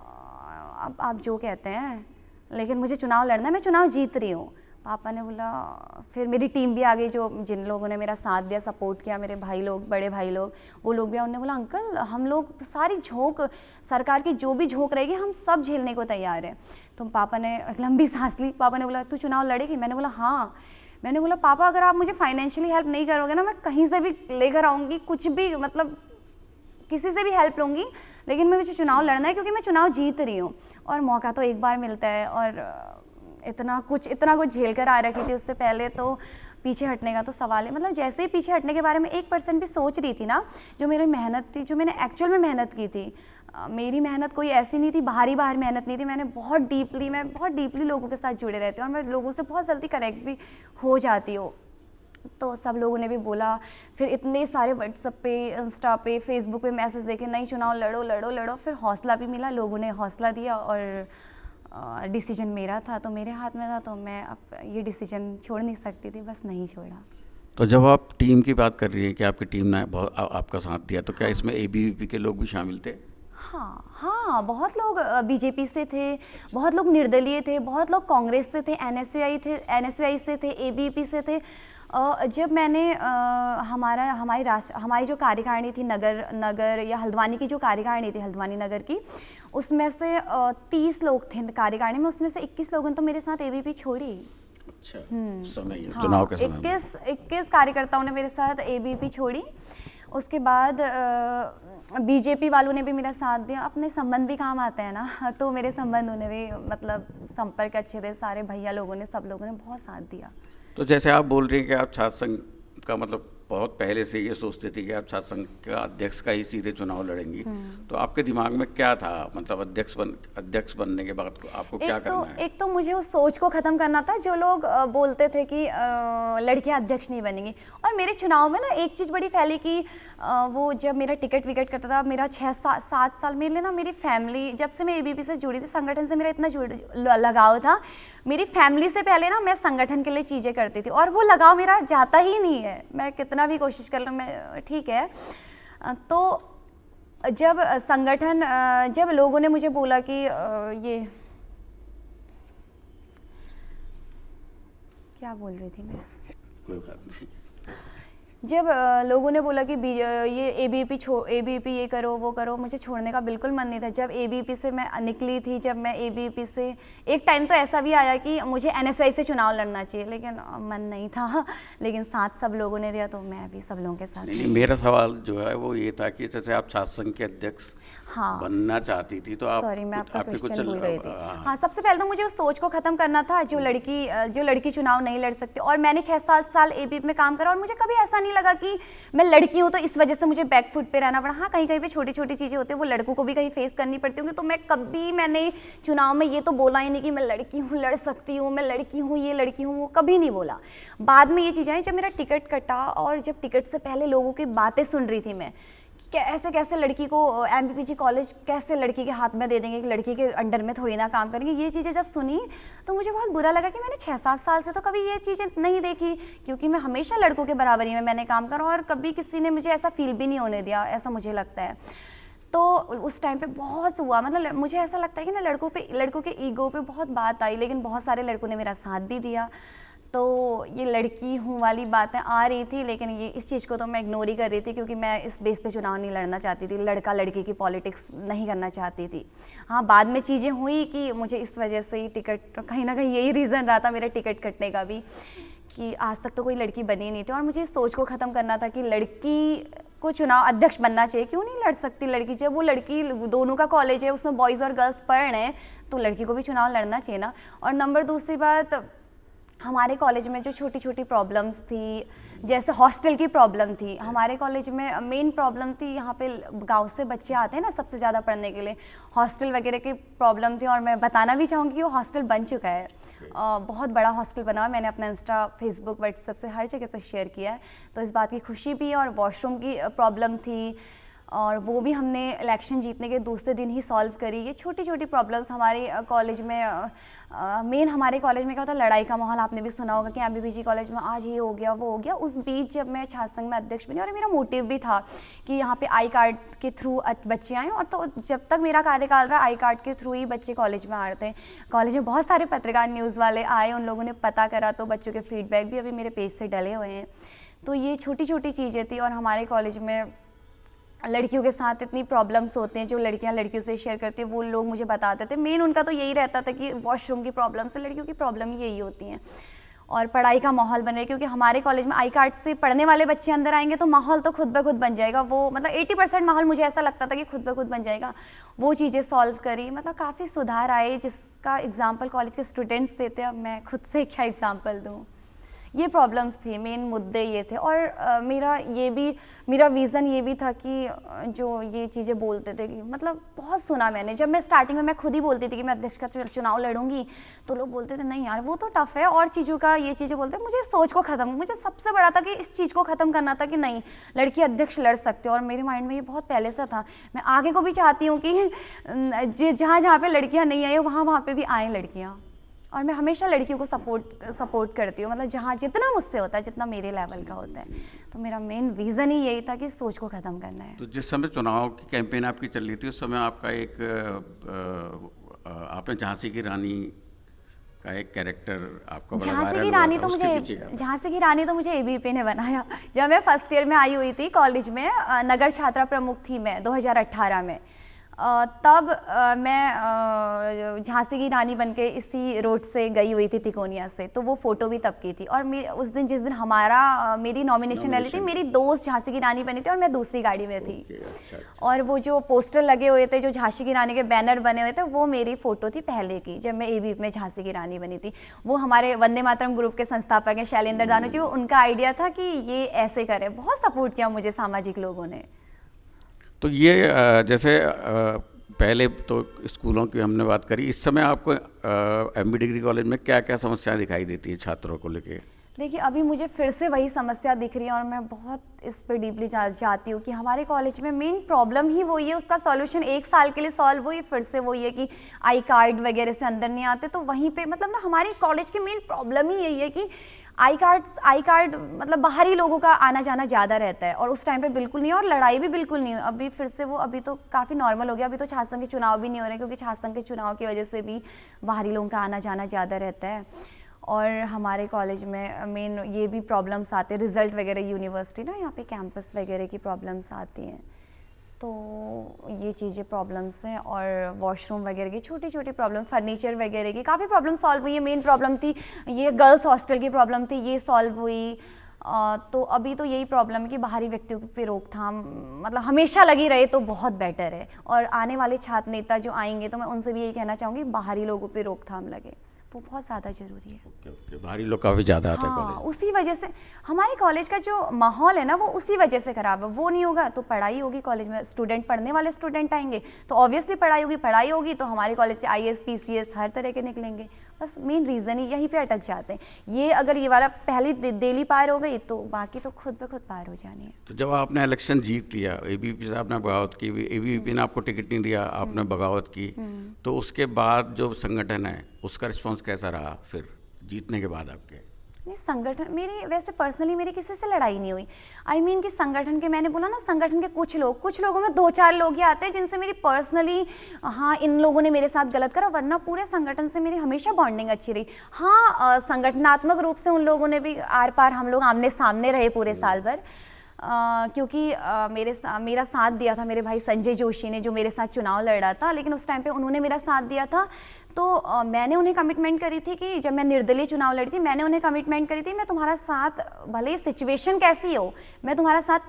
अब आप जो कहते हैं, लेकिन मुझे चुनाव लड़ना है, मैं चुनाव जीत रही हूँ। पापा ने बोला, फिर मेरी टीम भी आ गई, जिन लोगों ने मेरा साथ दिया, सपोर्ट किया, मेरे भाई लोग, बड़े भाई लोग, वो लोग भी। उन्होंने बोला अंकल हम लोग सारी झोंक, सरकार की जो भी झोंक रहेगी हम सब झेलने को तैयार हैं। तो पापा ने एक लंबी सांस ली। पापा ने बोला तू चुनाव लड़ेगी। मैंने बोला हाँ। मैंने बोला पापा अगर आप मुझे फाइनेंशियली हेल्प नहीं करोगे ना, मैं कहीं से भी लेकर आऊँगी, कुछ भी, मतलब किसी से भी हेल्प लूँगी, लेकिन मुझे चुनाव लड़ना है क्योंकि मैं चुनाव जीत रही हूँ और मौका तो एक बार मिलता है। और इतना कुछ झेल कर आ रखी थी, उससे पहले तो पीछे हटने का तो सवाल है। मतलब जैसे ही पीछे हटने के बारे में 1% भी सोच रही थी ना, जो मेरी मेहनत थी, जो मैंने एक्चुअल में मेहनत की थी, मेरी मेहनत कोई ऐसी नहीं थी, बाहर मेहनत नहीं थी। मैं बहुत डीपली लोगों के साथ जुड़े रहती हूँ और मैं लोगों से बहुत जल्दी कनेक्ट भी हो जाती हूँ। तो सब लोगों ने भी बोला, फिर इतने सारे व्हाट्सएप पे, इंस्टा पे, फेसबुक पे मैसेज देखे, नहीं चुनाव लड़ो लड़ो लड़ो। फिर हौसला भी मिला, लोगों ने हौसला दिया और डिसीजन मेरा था, तो मेरे हाथ में था, तो मैं अब ये डिसीजन छोड़ नहीं सकती थी, बस नहीं छोड़ा। तो जब आप टीम की बात कर रही हैं कि आपकी टीम ने बहुत आपका साथ दिया, तो क्या इसमें ABVP के लोग भी शामिल थे? हाँ, बहुत लोग बीजेपी से थे, बहुत लोग निर्दलीय थे, बहुत लोग कांग्रेस से थे, NSY से थे, ABVP से थे। जब मैंने हमारी जो कार्यकारिणी थी नगर या हल्द्वानी की जो कार्यकारिणी थी, हल्द्वानी नगर की, उसमें से 30 लोग थे कार्यकारिणी में, उसमें से 21 लोगों ने तो मेरे साथ ABVP छोड़ी। अच्छा, समय चुनाव के समय 21 कार्यकर्ताओं ने मेरे साथ ABVP छोड़ी। उसके बाद बीजेपी वालों ने भी मेरा साथ दिया। अपने संबंध भी काम आते हैं ना, तो मेरे संबंधों ने भी, मतलब संपर्क अच्छे थे, सारे भैया लोगों ने, सब लोगों ने बहुत साथ दिया। तो जैसे आप बोल रही हैं कि आप छात्र संघ का मतलब बहुत पहले से ये सोचते थे कि आप छात्र संघ का अध्यक्ष का ही सीधे चुनाव लड़ेंगी, तो आपके दिमाग में क्या था, मतलब अध्यक्ष बनने के बाद आपको क्या करना है? एक तो मुझे उस सोच को ख़त्म करना था जो लोग बोलते थे कि लड़कियां अध्यक्ष नहीं बनेंगी। और मेरे चुनाव में ना एक चीज़ बड़ी फैली कि वो जब मेरा टिकट विकेट करता था, मेरा 6-7 साल मेरे लिए ना, मेरी फैमिली, जब से मैं ABVP से जुड़ी थी, संगठन से मेरा इतना लगाव था, मेरी फैमिली से पहले ना मैं संगठन के लिए चीज़ें करती थी और वो लगाव मेरा जाता ही नहीं है, मैं कितना भी कोशिश कर लूँ, मैं ठीक है। तो जब लोगों ने मुझे बोला कि ये क्या बोल रही थी मैं, कोई बात नहीं। जब लोगों ने बोला कि ये ABVP ये करो वो करो, मुझे छोड़ने का बिल्कुल मन नहीं था। जब ABVP से मैं निकली थी, जब मैं ABVP से, एक टाइम तो ऐसा भी आया कि मुझे NSY से चुनाव लड़ना चाहिए, लेकिन मन नहीं था, लेकिन साथ सब लोगों ने दिया, तो मैं भी सब लोगों के साथ। नहीं, मेरा सवाल जो है वो ये था कि जैसे आप छात्र संघ के अध्यक्ष बनना चाहती थी, तो आप, सॉरी मैं आपका क्वेश्चन भूल गई थी। हाँ, सबसे पहले तो मुझे उस सोच को ख़त्म करना था जो लड़की चुनाव नहीं लड़ सकती। और मैंने 6-7 साल ABVP में काम करा और मुझे कभी ऐसा नहीं लगा कि मैं लड़की हूँ तो इस वजह से मुझे बैक फुट पे रहना पड़ा। हाँ, कहीं कहीं पे छोटी छोटी चीज़ें होती हैं, वो लड़कों को भी कहीं फेस करनी पड़ती होंगी। तो मैंने चुनाव में ये तो बोला ही नहीं कि मैं लड़की हूँ, लड़ सकती हूँ, मैं लड़की हूँ, ये लड़की हूँ, वो कभी नहीं बोला। बाद में ये चीज़ें आई जब मेरा टिकट कटा, और जब टिकट से पहले लोगों की बातें सुन रही थी मैं, कैसे लड़की को MPPG कॉलेज कैसे लड़की के हाथ में दे देंगे, कि लड़की के अंडर में थोड़ी ना काम करेंगे। ये चीज़ें जब सुनी तो मुझे बहुत बुरा लगा कि मैंने 6-7 साल से तो कभी ये चीज़ें नहीं देखी, क्योंकि मैं हमेशा लड़कों के बराबरी में मैंने काम करा और कभी किसी ने मुझे ऐसा फील भी नहीं होने दिया, ऐसा मुझे लगता है। तो उस टाइम पे बहुत हुआ, मतलब मुझे ऐसा लगता है कि ना लड़कों के ईगो पे बहुत बात आई, लेकिन बहुत सारे लड़कों ने मेरा साथ भी दिया। तो ये लड़की हूँ वाली बातें आ रही थी, लेकिन ये इस चीज़ को तो मैं इग्नोर ही कर रही थी, क्योंकि मैं इस बेस पे चुनाव नहीं लड़ना चाहती थी, लड़का लड़की की पॉलिटिक्स नहीं करना चाहती थी। हाँ, बाद में चीज़ें हुई कि मुझे इस वजह से ही टिकट, कहीं ना कहीं यही रीज़न रहा था मेरे टिकट कटने का भी, कि आज तक तो कोई लड़की बनी नहीं थी। और मुझे इस सोच को ख़त्म करना था कि लड़की को चुनाव अध्यक्ष बनना चाहिए, क्यों नहीं लड़ सकती लड़की? जब वो लड़की, दोनों का कॉलेज है, उसमें बॉयज़ और गर्ल्स पढ़ रहे हैं, तो लड़की को भी चुनाव लड़ना चाहिए ना। और नंबर दूसरी बात, हमारे कॉलेज में जो छोटी छोटी प्रॉब्लम्स थी, जैसे हॉस्टल की प्रॉब्लम थी, हमारे कॉलेज में मेन प्रॉब्लम थी, यहाँ पे गांव से बच्चे आते हैं ना सबसे ज़्यादा पढ़ने के लिए, हॉस्टल वगैरह की प्रॉब्लम थी। और मैं बताना भी चाहूँगी कि वो हॉस्टल बन चुका है, बहुत बड़ा हॉस्टल बना हुआ, मैंने अपना इंस्टा, फेसबुक, व्हाट्सएप से हर जगह से शेयर किया है, तो इस बात की खुशी भी है। और वॉशरूम की प्रॉब्लम थी, और वो भी हमने इलेक्शन जीतने के दूसरे दिन ही सॉल्व करी। ये छोटी छोटी प्रॉब्लम्स हमारे कॉलेज में, मेन हमारे कॉलेज में क्या होता है, लड़ाई का माहौल आपने भी सुना होगा कि MPPG कॉलेज में आज ये हो गया वो हो गया। उस बीच जब मैं छात्र संघ में अध्यक्ष बनी, और मेरा मोटिव भी था कि यहाँ पे आई कार्ड के थ्रू बच्चे आएँ, और तो जब तक मेरा कार्यकाल रहा आई कार्ड के थ्रू ही बच्चे कॉलेज में आ रहे थे। कॉलेज में बहुत सारे पत्रकार, न्यूज़ वाले आए, उन लोगों ने पता करा, तो बच्चों के फीडबैक भी अभी मेरे पेज से डले हुए हैं। तो ये छोटी छोटी चीज़ें थी। और हमारे कॉलेज में लड़कियों के साथ इतनी प्रॉब्लम्स होते हैं, जो लड़कियां लड़कियों से शेयर करती हैं, वो लोग मुझे बताते थे। मेन उनका तो यही रहता था कि वॉशरूम की प्रॉब्लम से, लड़कियों की प्रॉब्लम ही यही होती हैं। और पढ़ाई का माहौल बन रहा है, क्योंकि हमारे कॉलेज में आई कार्ड से पढ़ने वाले बच्चे अंदर आएंगे तो माहौल तो खुद ब खुद बन जाएगा। वो मतलब 80% माहौल मुझे ऐसा लगता था कि खुद ब खुद बन जाएगा। वो चीज़ें सॉल्व करी, मतलब काफ़ी सुधार आए, जिसका एग्जाम्पल कॉलेज के स्टूडेंट्स देते हैं। अब मैं खुद से क्या एग्जाम्पल दूँ। ये प्रॉब्लम्स थी, मेन मुद्दे ये थे। और मेरा विज़न ये भी था कि जो ये चीज़ें बोलते थे कि मतलब बहुत सुना मैंने, जब मैं स्टार्टिंग में मैं खुद ही बोलती थी कि मैं अध्यक्ष का चुनाव लड़ूंगी, तो लोग बोलते थे नहीं यार वो तो टफ है, और चीज़ों का ये चीज़ें बोलते हैं। मुझे सोच को ख़त्म, मुझे सबसे बड़ा था कि इस चीज़ को ख़त्म करना था कि नहीं, लड़की अध्यक्ष लड़ सकते हो। और मेरे माइंड में ये बहुत पहले से था। मैं आगे को भी चाहती हूँ कि जहाँ जहाँ पे लड़कियाँ नहीं आई वहाँ पे भी आएँ लड़कियाँ। और मैं हमेशा लड़कियों को सपोर्ट करती हूँ, मतलब जहाँ जितना मुझसे होता है, जितना मेरे लेवल का होता है। तो मेरा मेन रीज़न ही यही था कि सोच को ख़त्म करना है। तो जिस समय चुनाव की कैंपेन आपकी चल रही थी, उस समय आपका आपने झांसी की रानी का एक कैरेक्टर आपका बड़ा वायरल हुआ था। झांसी की रानी तो मुझे एबीवीपी ने बनाया। जब मैं फर्स्ट ईयर में आई हुई थी कॉलेज में, नगर छात्रा प्रमुख थी मैं 2018 में। तब मैं झांसी की रानी बनके इसी रोड से गई हुई थी तिकोनिया से, तो वो फ़ोटो भी तब की थी। और उस दिन जिस दिन मेरी नॉमिनेशन वाली थी, मेरी दोस्त झांसी की रानी बनी थी और मैं दूसरी गाड़ी में थी। अच्छा। और वो जो पोस्टर लगे हुए थे, जो झांसी की रानी के बैनर बने हुए थे, वो मेरी फ़ोटो थी पहले की, जब मैं एबीवीपी में झांसी की रानी बनी थी। वो हमारे वंदे मातरम ग्रुप के संस्थापक हैं शैलेंद्र दानू जी, उनका आइडिया था कि ये ऐसे करें। बहुत सपोर्ट किया मुझे सामाजिक लोगों ने। तो ये जैसे पहले तो स्कूलों की हमने बात करी, इस समय आपको एमबी डिग्री कॉलेज में क्या क्या समस्याएं दिखाई देती है छात्रों को लेके? देखिए अभी मुझे फिर से वही समस्या दिख रही है और मैं बहुत इस पर डीपली जाती हूँ कि हमारे कॉलेज में मेन प्रॉब्लम ही वही है। उसका सॉल्यूशन 1 साल के लिए सॉल्व हुई, फिर से वही है कि आई कार्ड वगैरह से अंदर नहीं आते। तो वहीं पे मतलब ना हमारे कॉलेज की मेन प्रॉब्लम ही यही है कि आई कार्ड मतलब बाहरी लोगों का आना जाना ज़्यादा रहता है, और उस टाइम पे बिल्कुल नहीं है, और लड़ाई भी बिल्कुल नहीं है। अभी फिर से वो अभी तो काफ़ी नॉर्मल हो गया। अभी तो छात्र संघ के चुनाव भी नहीं हो रहे, क्योंकि छात्र संघ के चुनाव की वजह से भी बाहरी लोगों का आना जाना ज़्यादा रहता है। और हमारे कॉलेज में मेन ये भी प्रॉब्लम्स आते हैं, रिज़ल्ट वगैरह, यूनिवर्सिटी ना यहाँ पे कैंपस वगैरह की प्रॉब्लम्स आती हैं। तो ये चीज़ें प्रॉब्लम्स हैं। और वॉशरूम वगैरह की छोटी छोटी प्रॉब्लम, फर्नीचर वगैरह की काफ़ी प्रॉब्लम सॉल्व हुई है। मेन प्रॉब्लम थी ये गर्ल्स हॉस्टल की प्रॉब्लम थी, ये सॉल्व हुई। तो अभी तो यही प्रॉब्लम है कि बाहरी व्यक्तियों पे रोकथाम मतलब हमेशा लगी रहे तो बहुत बेटर है। और आने वाले छात्र नेता जो आएंगे, तो मैं उनसे भी यही कहना चाहूँगी बाहरी लोगों पे रोकथाम लगे, वो बहुत ज़्यादा ज़रूरी है। ओके, बाहरी लोग काफ़ी ज़्यादा आते हैं कॉलेज। उसी वजह से हमारे कॉलेज का जो माहौल है ना, वो उसी वजह से खराब है। वो नहीं होगा तो पढ़ाई होगी कॉलेज में, स्टूडेंट पढ़ने वाले स्टूडेंट आएंगे तो ऑब्वियसली पढ़ाई होगी तो हमारे कॉलेज से IAS PCS हर तरह के निकलेंगे। बस मेन रीज़न ही यहीं पे अटक जाते हैं। ये अगर ये वाला पहली दिल्ली पार हो गई तो बाकी तो खुद ब खुद पार हो जानी है। तो जब आपने इलेक्शन जीत लिया, एबीवीपी से आपने बगावत की, एबीवीपी ने आपको टिकट नहीं दिया, आपने बगावत की, तो उसके बाद जो संगठन है उसका रिस्पॉन्स कैसा रहा फिर जीतने के बाद आपके? नहीं, संगठन मेरी वैसे पर्सनली मेरी किसी से लड़ाई नहीं हुई। I mean कि संगठन के, मैंने बोला ना, संगठन के कुछ लोगों में 2-4 लोग ही आते हैं जिनसे मेरी पर्सनली हाँ इन लोगों ने मेरे साथ गलत करा, वरना पूरे संगठन से मेरी हमेशा बॉन्डिंग अच्छी रही। हाँ संगठनात्मक रूप से उन लोगों ने भी आर पार हम लोग आमने सामने रहे पूरे साल भर। क्योंकि मेरा साथ दिया था मेरे भाई संजय जोशी ने, जो मेरे साथ चुनाव लड़ रहा था, लेकिन उस टाइम पे उन्होंने मेरा साथ दिया था। तो मैंने उन्हें कमिटमेंट करी थी कि जब मैं निर्दलीय चुनाव लड़ी थी, मैंने उन्हें कमिटमेंट करी थी मैं तुम्हारा साथ, भले ही सिचुएशन कैसी हो, मैं तुम्हारा साथ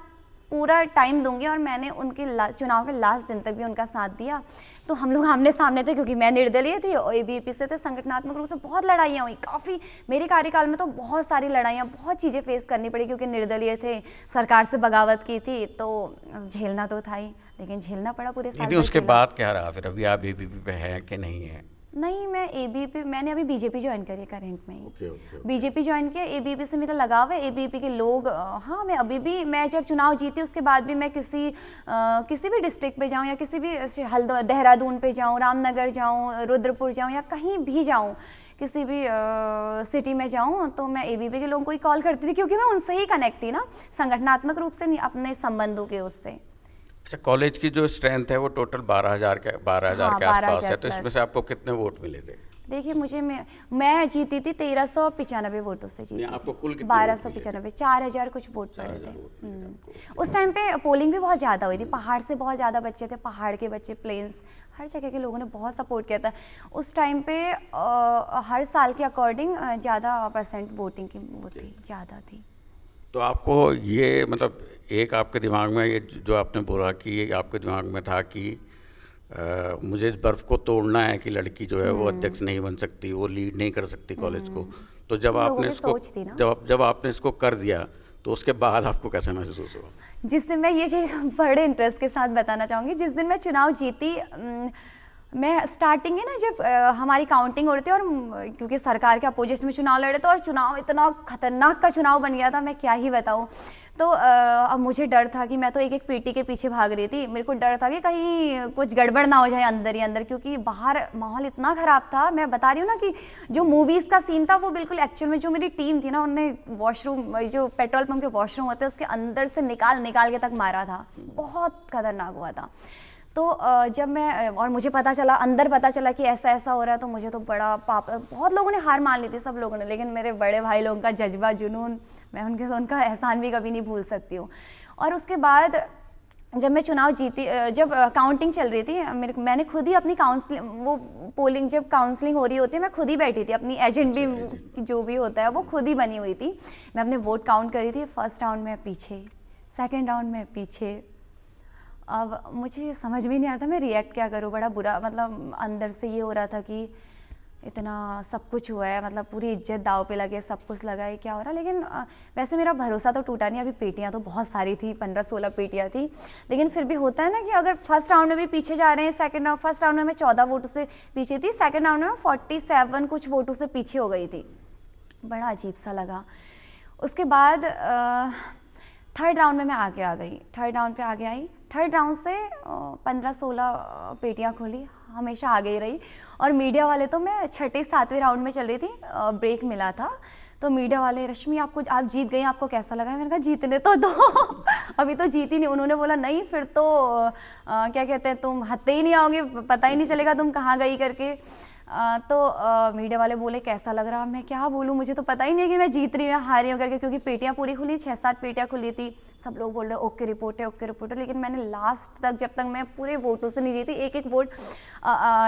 पूरा टाइम दूंगी। और मैंने उनके चुनाव के लास्ट दिन तक भी उनका साथ दिया। तो हम लोग आमने सामने थे, क्योंकि मैं निर्दलीय थी और एबीवीपी से थे। संगठनात्मक रूप से बहुत लड़ाइयाँ हुई, काफ़ी मेरे कार्यकाल में तो बहुत सारी लड़ाइयाँ, बहुत चीज़ें फेस करनी पड़ी, क्योंकि निर्दलीय थे, सरकार से बगावत की थी, तो झेलना तो था ही, लेकिन झेलना पड़ा पूरे साल। लेकिन उसके बाद क्या रहा फिर? अभी आप एबीवीपी पे हैं कि नहीं है? नहीं, मैं एबीवीपी, मैंने अभी बीजेपी ज्वाइन करी है करंट में ही। ओके। बीजेपी ज्वाइन किया, एबीवीपी से मेरा लगाव है। एबीवीपी के लोग, हाँ मैं अभी भी, मैं जब चुनाव जीती उसके बाद भी मैं किसी भी डिस्ट्रिक्ट पे जाऊँ, या किसी भी देहरादून पे जाऊँ, रामनगर जाऊँ, रुद्रपुर जाऊँ, या कहीं भी जाऊँ, किसी भी सिटी में जाऊँ, तो मैं एबीवीपी के लोगों को ही कॉल करती थी, क्योंकि मैं उनसे ही कनेक्ट थी ना, संगठनात्मक रूप से नहीं, अपने संबंधों के उससे। अच्छा, कॉलेज की जो स्ट्रेंथ है वो टोटल 12,000 के आसपास है, तो इसमें से आपको कितने वोट मिले थे? देखिए मुझे मैं जीती थी 1395 वोटों से जीती। आपको कुल 1295, 4000 कुछ वोट पड़े थे। उस टाइम पे पोलिंग भी बहुत ज़्यादा हुई थी, पहाड़ से बहुत ज़्यादा बच्चे थे, पहाड़ के बच्चे, प्लेन्स, हर जगह के लोगों ने बहुत सपोर्ट किया था। उस टाइम पे हर साल के अकॉर्डिंग ज़्यादा परसेंट वोटिंग की वो थी, ज़्यादा थी। तो आपको ये मतलब एक आपके दिमाग में ये जो आपने बोला कि ये आपके दिमाग में था कि मुझे इस बर्फ को तोड़ना है कि लड़की जो है वो अध्यक्ष नहीं बन सकती, वो लीड नहीं कर सकती कॉलेज को। तो जब आपने इसको जब आपने इसको कर दिया तो उसके बाद आपको कैसा महसूस हुआ? जिस दिन मैं ये चीज़ बड़े इंटरेस्ट के साथ बताना चाहूँगी, जिस दिन मैं चुनाव जीती, मैं स्टार्टिंग है ना जब हमारी काउंटिंग हो रही थी और क्योंकि सरकार के अपोजिशन में चुनाव लड़े थे और चुनाव इतना खतरनाक का चुनाव बन गया था, मैं क्या ही बताऊँ। तो अब मुझे डर था कि मैं तो एक एक पीटी के पीछे भाग रही थी। मेरे को डर था कि कहीं कुछ गड़बड़ ना हो जाए अंदर ही अंदर, क्योंकि बाहर माहौल इतना ख़राब था। मैं बता रही हूँ ना कि जो मूवीज़ का सीन था वो बिल्कुल एक्चुअल में जो मेरी टीम थी ना, उनने वॉशरूम, जो पेट्रोल पंप के वॉशरूम होते हैं उसके अंदर से निकाल के तक मारा था। बहुत खतरनाक हुआ था। तो जब मैं और मुझे पता चला, अंदर पता चला कि ऐसा ऐसा हो रहा है, तो मुझे तो बड़ा पाप, बहुत लोगों ने हार मान ली थी, सब लोगों ने, लेकिन मेरे बड़े भाई लोगों का जज्बा, जुनून, मैं उनका एहसान भी कभी नहीं भूल सकती हूँ। और उसके बाद जब मैं चुनाव जीती, जब काउंटिंग चल रही थी, मैंने खुद ही अपनी काउंसलिंग, वो पोलिंग जब काउंसलिंग हो रही होती है, मैं खुद ही बैठी थी, अपनी एजेंट भी जो भी होता है वो खुद ही बनी हुई थी। मैं अपने वोट काउंट करी थी। फर्स्ट राउंड में पीछे, सेकेंड राउंड में पीछे। अब मुझे समझ में नहीं आ रहा था मैं रिएक्ट क्या करूँ। बड़ा बुरा, मतलब अंदर से ये हो रहा था कि इतना सब कुछ हुआ है, मतलब पूरी इज्जत दाव पे लगे, सब कुछ लगा है, क्या हो रहा है। लेकिन वैसे मेरा भरोसा तो टूटा नहीं। अभी पेटियां तो बहुत सारी थी, 15-16 पेटियां थी, लेकिन फिर भी होता है ना कि अगर फर्स्ट राउंड में भी पीछे जा रहे हैं, फर्स्ट राउंड में मैं 14 वोटों से पीछे थी, सेकेंड राउंड में 47 कुछ वोटों से पीछे हो गई थी। बड़ा अजीब सा लगा। उसके बाद थर्ड राउंड में मैं आगे आ गई, थर्ड राउंड पे आगे आई। थर्ड राउंड से 15-16 पेटियां खोली, हमेशा आगे ही रही। और मीडिया वाले तो, मैं 6-7वें राउंड में चल रही थी, ब्रेक मिला था, तो मीडिया वाले, रश्मि आप जीत गई, आपको कैसा लगा? मैंने कहा जीतने तो दो अभी तो जीती नहीं। उन्होंने बोला नहीं फिर तो क्या कहते हैं, तुम हत्ते ही नहीं आओगे, पता ही नहीं चलेगा तुम कहाँ गई करके। तो मीडिया वाले बोले कैसा लग रहा? मैं क्या बोलूँ, मुझे तो पता ही नहीं है कि मैं जीत रही हूँ या हार रही हूँ करके, क्योंकि पेटियाँ पूरी खुली, 6-7 पेटियाँ खुली थी। सब लोग बोल रहे ओके रिपोर्ट है, ओके रिपोर्ट है, लेकिन मैंने लास्ट तक, जब तक मैं पूरे वोटों से नहीं जीती, एक एक वोट,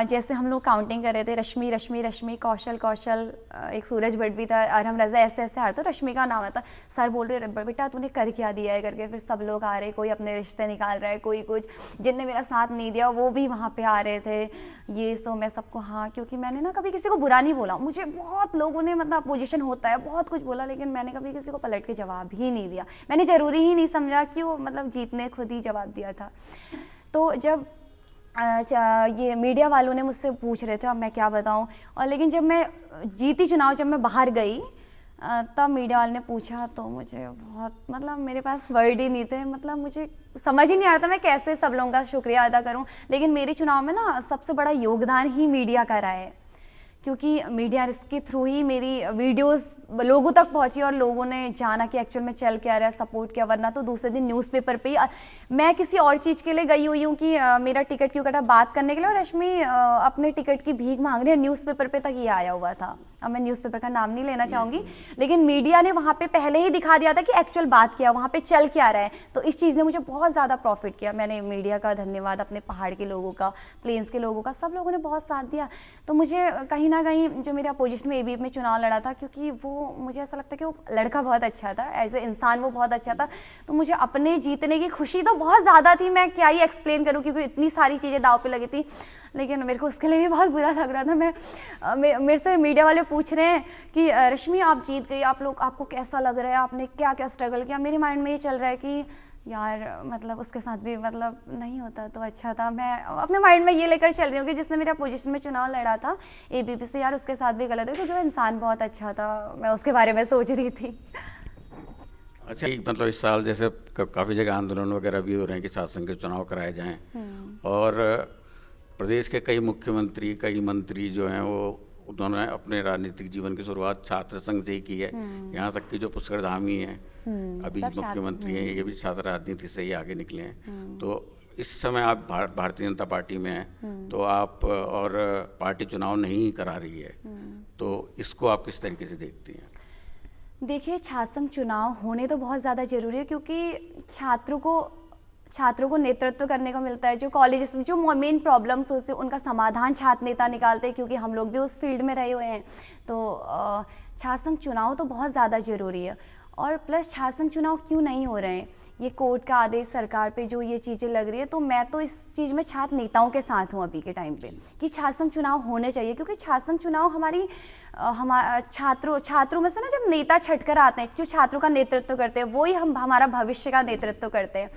जैसे हम लोग काउंटिंग कर रहे थे, रश्मि रश्मि रश्मि, कौशल कौशल, एक सूरज भट्ट भी था, अरहम रजा, ऐसे ऐसे हार, तो रश्मि का नाम आता। सर बोल रहे बेटा तूने कर क्या दिया है करके। फिर सब लोग आ रहे, कोई अपने रिश्ते निकाल रहा है, कोई कुछ, जिनने मेरा साथ नहीं दिया वो भी वहाँ पे आ रहे थे। ये सो मैं सबको हाँ, क्योंकि मैंने ना कभी किसी को बुरा नहीं बोला। मुझे बहुत लोगों ने, मतलब अपोजिशन होता है, बहुत कुछ बोला, लेकिन मैंने कभी किसी को पलट के जवाब ही नहीं दिया। मैंने ज़रूरी ही नहीं समझा कि वो, मतलब जीतने खुद ही जवाब दिया था। तो जब ये मीडिया वालों ने मुझसे पूछ रहे थे, अब मैं क्या बताऊं। और लेकिन जब मैं जीती चुनाव, जब मैं बाहर गई, तब मीडिया वाले ने पूछा, तो मुझे बहुत, मतलब मेरे पास वर्ड ही नहीं थे, मतलब मुझे समझ ही नहीं आ रहा था मैं कैसे सब लोगों का शुक्रिया अदा करूं। लेकिन मेरे चुनाव में ना सबसे बड़ा योगदान ही मीडिया का रहा है, क्योंकि मीडिया इसके थ्रू ही मेरी वीडियोस लोगों तक पहुंची और लोगों ने जाना कि एक्चुअल में चल क्या रहा है, सपोर्ट किया। वरना तो दूसरे दिन न्यूज़पेपर पे ही, मैं किसी और चीज़ के लिए गई हुई हूँ कि मेरा टिकट क्यों कटा, बात करने के लिए, और रश्मि अपने टिकट की भीख मांग रही है, न्यूज़पेपर पे तक ये आया हुआ था। अब मैं न्यूज़पेपर का नाम नहीं लेना चाहूँगी, लेकिन मीडिया ने वहाँ पे पहले ही दिखा दिया था कि एक्चुअल बात क्या, वहाँ पे चल क्या रहा है। तो इस चीज़ ने मुझे बहुत ज़्यादा प्रॉफिट किया। मैंने मीडिया का धन्यवाद, अपने पहाड़ के लोगों का, प्लेन्स के लोगों का, सब लोगों ने बहुत साथ दिया। तो मुझे कहीं ना कहीं जो मेरे अपोजिशन में ABP में चुनाव लड़ा था, क्योंकि वो, मुझे ऐसा लगता है कि वो लड़का बहुत अच्छा था, एज ए इंसान वो बहुत अच्छा था, तो मुझे अपने जीतने की खुशी तो बहुत ज़्यादा थी। मैं क्या ही एक्सप्लेन करूँ, क्योंकि इतनी सारी चीज़ें दाव पे लगी थी। लेकिन मेरे को उसके लिए भी बहुत बुरा लग रहा था। मेरे से मीडिया वाले पूछ रहे हैं कि रश्मि आप जीत गई, आपको कैसा लग रहा है, आपने क्या क्या स्ट्रगल किया। मेरे माइंड में ये चल रहा है कि यार, मतलब उसके साथ भी, मतलब नहीं होता तो अच्छा था। मैं अपने माइंड में ये लेकर चल रही हूँ कि जिसने मेरा पोजीशन में चुनाव लड़ा था ABP से, यार उसके साथ भी गलत है, क्योंकि वो इंसान बहुत अच्छा था। मैं उसके बारे में सोच रही थी। अच्छा, मतलब इस साल जैसे काफ़ी जगह आंदोलन वगैरह भी हो रहे हैं कि शासन के चुनाव कराए जाएं, और प्रदेश के कई मुख्यमंत्री, कई मंत्री जो हैं, वो उन्होंने अपने राजनीतिक जीवन की शुरुआत छात्र संघ से ही की है। यहाँ तक कि जो पुष्कर धामी हैं, अभी मुख्यमंत्री हैं, ये भी छात्र राजनीति से ही आगे निकले हैं। तो इस समय आप भारतीय जनता पार्टी में हैं, तो आप और पार्टी चुनाव नहीं करा रही है, तो इसको आप किस तरीके से देखती हैं? देखिए, छात्र चुनाव होने तो बहुत ज़्यादा ज़रूरी है, क्योंकि छात्रों को नेतृत्व करने को मिलता है। जो कॉलेजेस में जो मेन प्रॉब्लम्स होते हैं उनका समाधान छात्र नेता निकालते हैं, क्योंकि हम लोग भी उस फील्ड में रहे हुए हैं। तो छात्र संघ चुनाव तो बहुत ज़्यादा ज़रूरी है। और प्लस छात्र संघ चुनाव क्यों नहीं हो रहे हैं, ये कोर्ट का आदेश, सरकार पे जो ये चीज़ें लग रही है, तो मैं तो इस चीज़ में छात्र नेताओं के साथ हूँ अभी के टाइम पे कि छात्र संघ चुनाव होने चाहिए। क्योंकि छात्र संघ चुनाव छात्रों में से ना, जब नेता छटकर आते हैं जो छात्रों का नेतृत्व करते हैं, वही हमारा भविष्य का नेतृत्व करते हैं।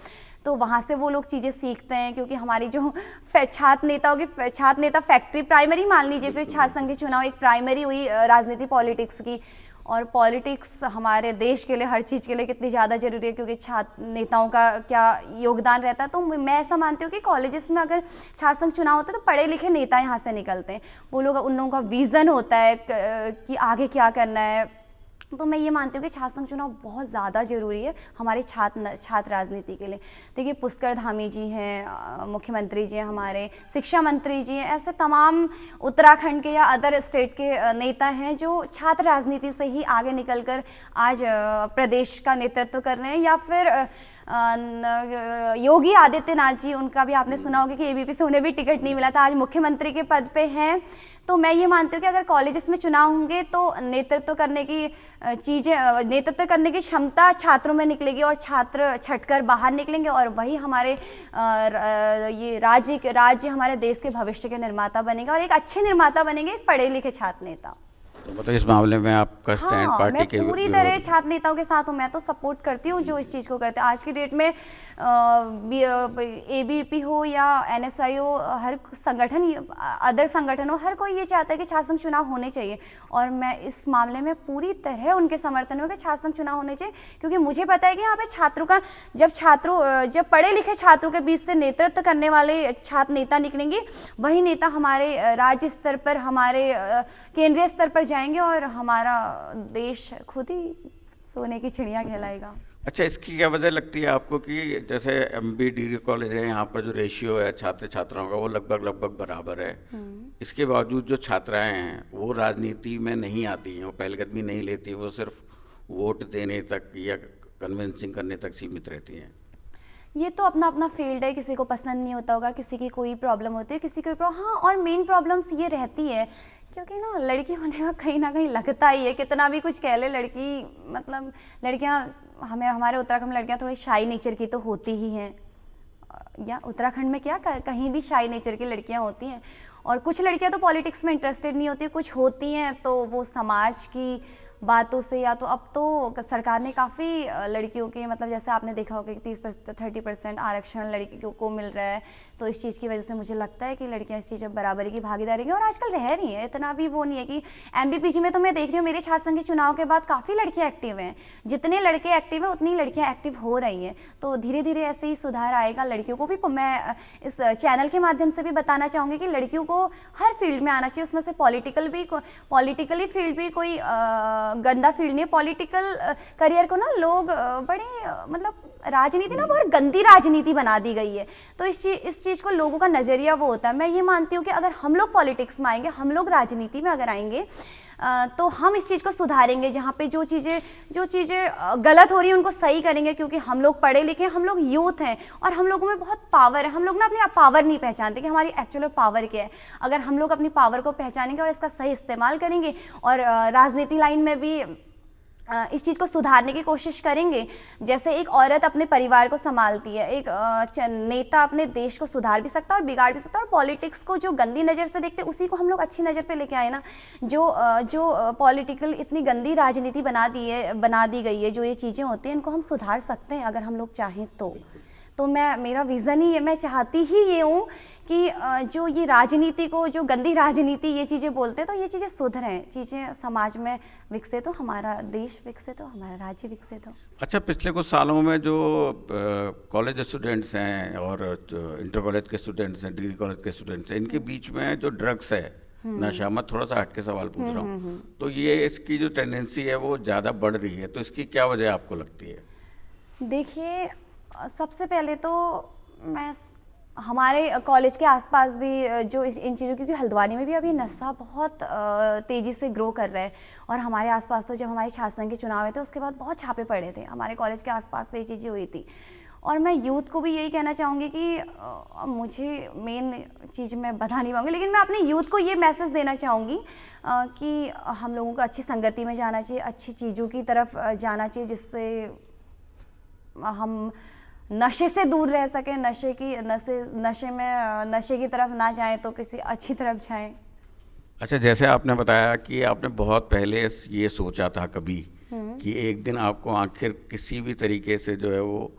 तो वहाँ से वो लोग चीज़ें सीखते हैं। क्योंकि हमारी जो छात्र नेता फैक्ट्री प्राइमरी मान लीजिए, फिर छात्र संघ के चुनाव एक प्राइमरी हुई राजनीति पॉलिटिक्स की। और पॉलिटिक्स हमारे देश के लिए, हर चीज़ के लिए कितनी ज़्यादा ज़रूरी है, क्योंकि छात्र नेताओं का क्या योगदान रहता है। तो मैं ऐसा मानती हूँ कि कॉलेजेस में अगर छात्र संघ चुनाव होता है तो पढ़े लिखे नेता यहाँ से निकलते हैं। वो लोग, उन लोगों का विज़न होता है कि आगे क्या करना है। तो मैं ये मानती हूँ कि छात्र संघ चुनाव बहुत ज़्यादा ज़रूरी है हमारे छात्र राजनीति के लिए। देखिए, पुष्कर धामी जी हैं, मुख्यमंत्री जी हैं, हमारे शिक्षा मंत्री जी हैं, ऐसे तमाम उत्तराखंड के या अदर स्टेट के नेता हैं जो छात्र राजनीति से ही आगे निकलकर आज प्रदेश का नेतृत्व कर रहे हैं। या फिर योगी आदित्यनाथ जी, उनका भी आपने सुना होगा कि एबीपी से उन्हें भी टिकट नहीं मिला था, आज मुख्यमंत्री के पद पे हैं। तो मैं ये मानती हूँ कि अगर कॉलेजेस में चुनाव होंगे तो नेतृत्व करने की क्षमता छात्रों में निकलेगी और छात्र छटकर बाहर निकलेंगे, और वही हमारे ये राज्य हमारे देश के भविष्य के निर्माता बनेगा, और एक अच्छे निर्माता बनेंगे, एक पढ़े लिखे छात्र नेता। तो मतलब इस मामले में आपका स्टैंड पार्टी के पूरी तरह छात्र नेताओं के साथ हूँ। मैं तो सपोर्ट करती हूँ जो इस चीज़ को करते हैं। आज की डेट में एबीपी हो या एनएसआई हो, हर संगठन, अदर संगठन हो, हर कोई ये चाहता है कि छात्र संघ चुनाव होने चाहिए। और मैं इस मामले में पूरी तरह उनके समर्थन में कि छात्र संघ चुनाव होने चाहिए, क्योंकि मुझे पता है कि यहाँ पे छात्रों का जब पढ़े लिखे छात्रों के बीच से नेतृत्व करने वाले छात्र नेता निकलेंगे, वही नेता हमारे राज्य स्तर पर, हमारे केंद्रीय स्तर पर जाएंगे, और हमारा देश खुद ही सोने की चिड़िया कहलाएगा। अच्छा, इसकी क्या वजह लगती है आपको कि जैसे एमबी डिग्री कॉलेज है, यहाँ पर जो रेशियो है छात्र छात्राओं का वो लगभग बराबर है, इसके बावजूद जो छात्राएं हैं वो राजनीति में नहीं आती हैं, वो पहलकदमी नहीं लेती, वो सिर्फ वोट देने तक या कन्विंसिंग करने तक सीमित रहती हैं। ये तो अपना अपना फील्ड है, किसी को पसंद नहीं होता होगा, किसी की कोई प्रॉब्लम होती है, किसी को हाँ। और मेन प्रॉब्लम्स ये रहती है क्योंकि ना लड़की होने का कहीं ना कहीं लगता ही है, कितना भी कुछ कह ले लड़की, मतलब लड़कियां, हमारे उत्तराखंड में लड़कियां थोड़ी शाई नेचर की तो होती ही हैं, या उत्तराखंड में क्या कहीं भी शाई नेचर की लड़कियां होती हैं। और कुछ लड़कियां तो पॉलिटिक्स में इंटरेस्टेड नहीं होती, कुछ होती हैं तो वो समाज की बातों से, या तो अब तो सरकार ने काफ़ी लड़कियों के, मतलब जैसे आपने देखा होगा कि 30% आरक्षण लड़कियों को मिल रहा है, तो इस चीज़ की वजह से मुझे लगता है कि लड़कियां इस चीज़ में बराबरी की भागीदारी की और आजकल रह रही हैं। इतना भी वो नहीं है कि एमबीपीजी में तो मैं देख रही हूँ मेरे छात्र संघ के चुनाव के बाद काफ़ी लड़कियाँ एक्टिव हैं, जितने लड़के एक्टिव हैं उतनी लड़कियाँ एक्टिव हो रही हैं। तो धीरे धीरे ऐसे ही सुधार आएगा। लड़कियों को भी मैं इस चैनल के माध्यम से भी बताना चाहूँगी कि लड़कियों को हर फील्ड में आना चाहिए, उसमें से पॉलिटिकली फील्ड भी कोई गंदा फील्ड नहीं है। पॉलिटिकल करियर को ना लोग बड़े मतलब राजनीति ना बहुत गंदी राजनीति बना दी गई है, तो इस चीज़ को लोगों का नज़रिया वो होता है। मैं ये मानती हूँ कि अगर हम लोग पॉलिटिक्स में आएंगे, हम लोग राजनीति में अगर आएंगे तो हम इस चीज़ को सुधारेंगे, जहाँ पे जो चीज़ें गलत हो रही हैं उनको सही करेंगे, क्योंकि हम लोग पढ़े लिखे हैं, हम लोग यूथ हैं और हम लोगों में बहुत पावर है। हम लोग ना अपनी पावर नहीं पहचानते कि हमारी एक्चुअल पावर क्या है। अगर हम लोग अपनी पावर को पहचानेंगे और इसका सही इस्तेमाल करेंगे और राजनीति लाइन में भी इस चीज़ को सुधारने की कोशिश करेंगे, जैसे एक औरत अपने परिवार को संभालती है, एक नेता अपने देश को सुधार भी सकता है और बिगाड़ भी सकता है। और पॉलिटिक्स को जो गंदी नज़र से देखते हैं उसी को हम लोग अच्छी नज़र पे लेके आए ना। जो पॉलिटिकल इतनी गंदी राजनीति बना दी गई है, जो ये चीज़ें होती हैं इनको हम सुधार सकते हैं अगर हम लोग चाहें तो मेरा विज़न ही है, मैं चाहती ही ये हूँ कि जो ये राजनीति को, जो गंदी राजनीति ये चीज़ें बोलते हैं, तो ये चीज़ें सुधरें, चीज़ें समाज में विकसित हो, हमारा देश विकसित हो, हमारा राज्य विकसित हो। अच्छा, पिछले कुछ सालों में जो कॉलेज स्टूडेंट्स हैं और इंटर कॉलेज के स्टूडेंट्स हैं, डिग्री कॉलेज के स्टूडेंट्स हैं, इनके बीच में जो ड्रग्स है, नशा, मैं थोड़ा सा हट के सवाल पूछ रहा हूँ, तो ये इसकी जो टेंडेंसी है वो ज़्यादा बढ़ रही है, तो इसकी क्या वजह आपको लगती है? देखिए, सबसे पहले तो मैं हमारे कॉलेज के आसपास भी जो इन चीज़ों, क्योंकि हल्द्वानी में भी अभी नशा बहुत तेज़ी से ग्रो कर रहा है, और हमारे आसपास तो जब हमारे छात्र संघ के चुनाव हुए थे उसके बाद बहुत छापे पड़े थे, हमारे कॉलेज के आसपास से ये चीज़ें हुई थी। और मैं यूथ को भी यही कहना चाहूँगी कि मुझे मेन चीज़ मैं बता नहीं पाऊँगी, लेकिन मैं अपने यूथ को ये मैसेज देना चाहूँगी कि हम लोगों को अच्छी संगति में जाना चाहिए, अच्छी चीज़ों की तरफ जाना चाहिए, जिससे हम नशे से दूर रह सकें, नशे की तरफ ना जाएं तो किसी अच्छी तरफ जाएं। अच्छा, जैसे आपने बताया कि आपने बहुत पहले ये सोचा था कभी कि एक दिन आपको आखिर किसी भी तरीके से जो है वो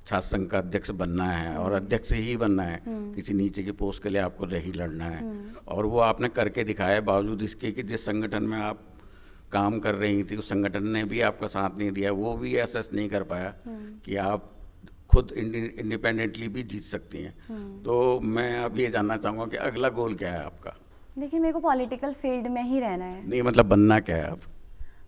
छात्र संघ का अध्यक्ष बनना है, और अध्यक्ष ही बनना है, किसी नीचे की पोस्ट के लिए आपको नहीं लड़ना है, और वो आपने करके दिखाया। बावजूद इसके कि जिस संगठन में आप काम कर रही थी उस संगठन ने भी आपका साथ नहीं दिया, वो भी असेस नहीं कर पाया कि आप खुद इंडिपेंडेंटली भी जीत सकती हैं। तो मैं अब ये जानना चाहूँगा कि अगला गोल क्या है आपका? देखिए, मेरे को पॉलिटिकल फील्ड में ही रहना है। नहीं, मतलब बनना क्या है आप?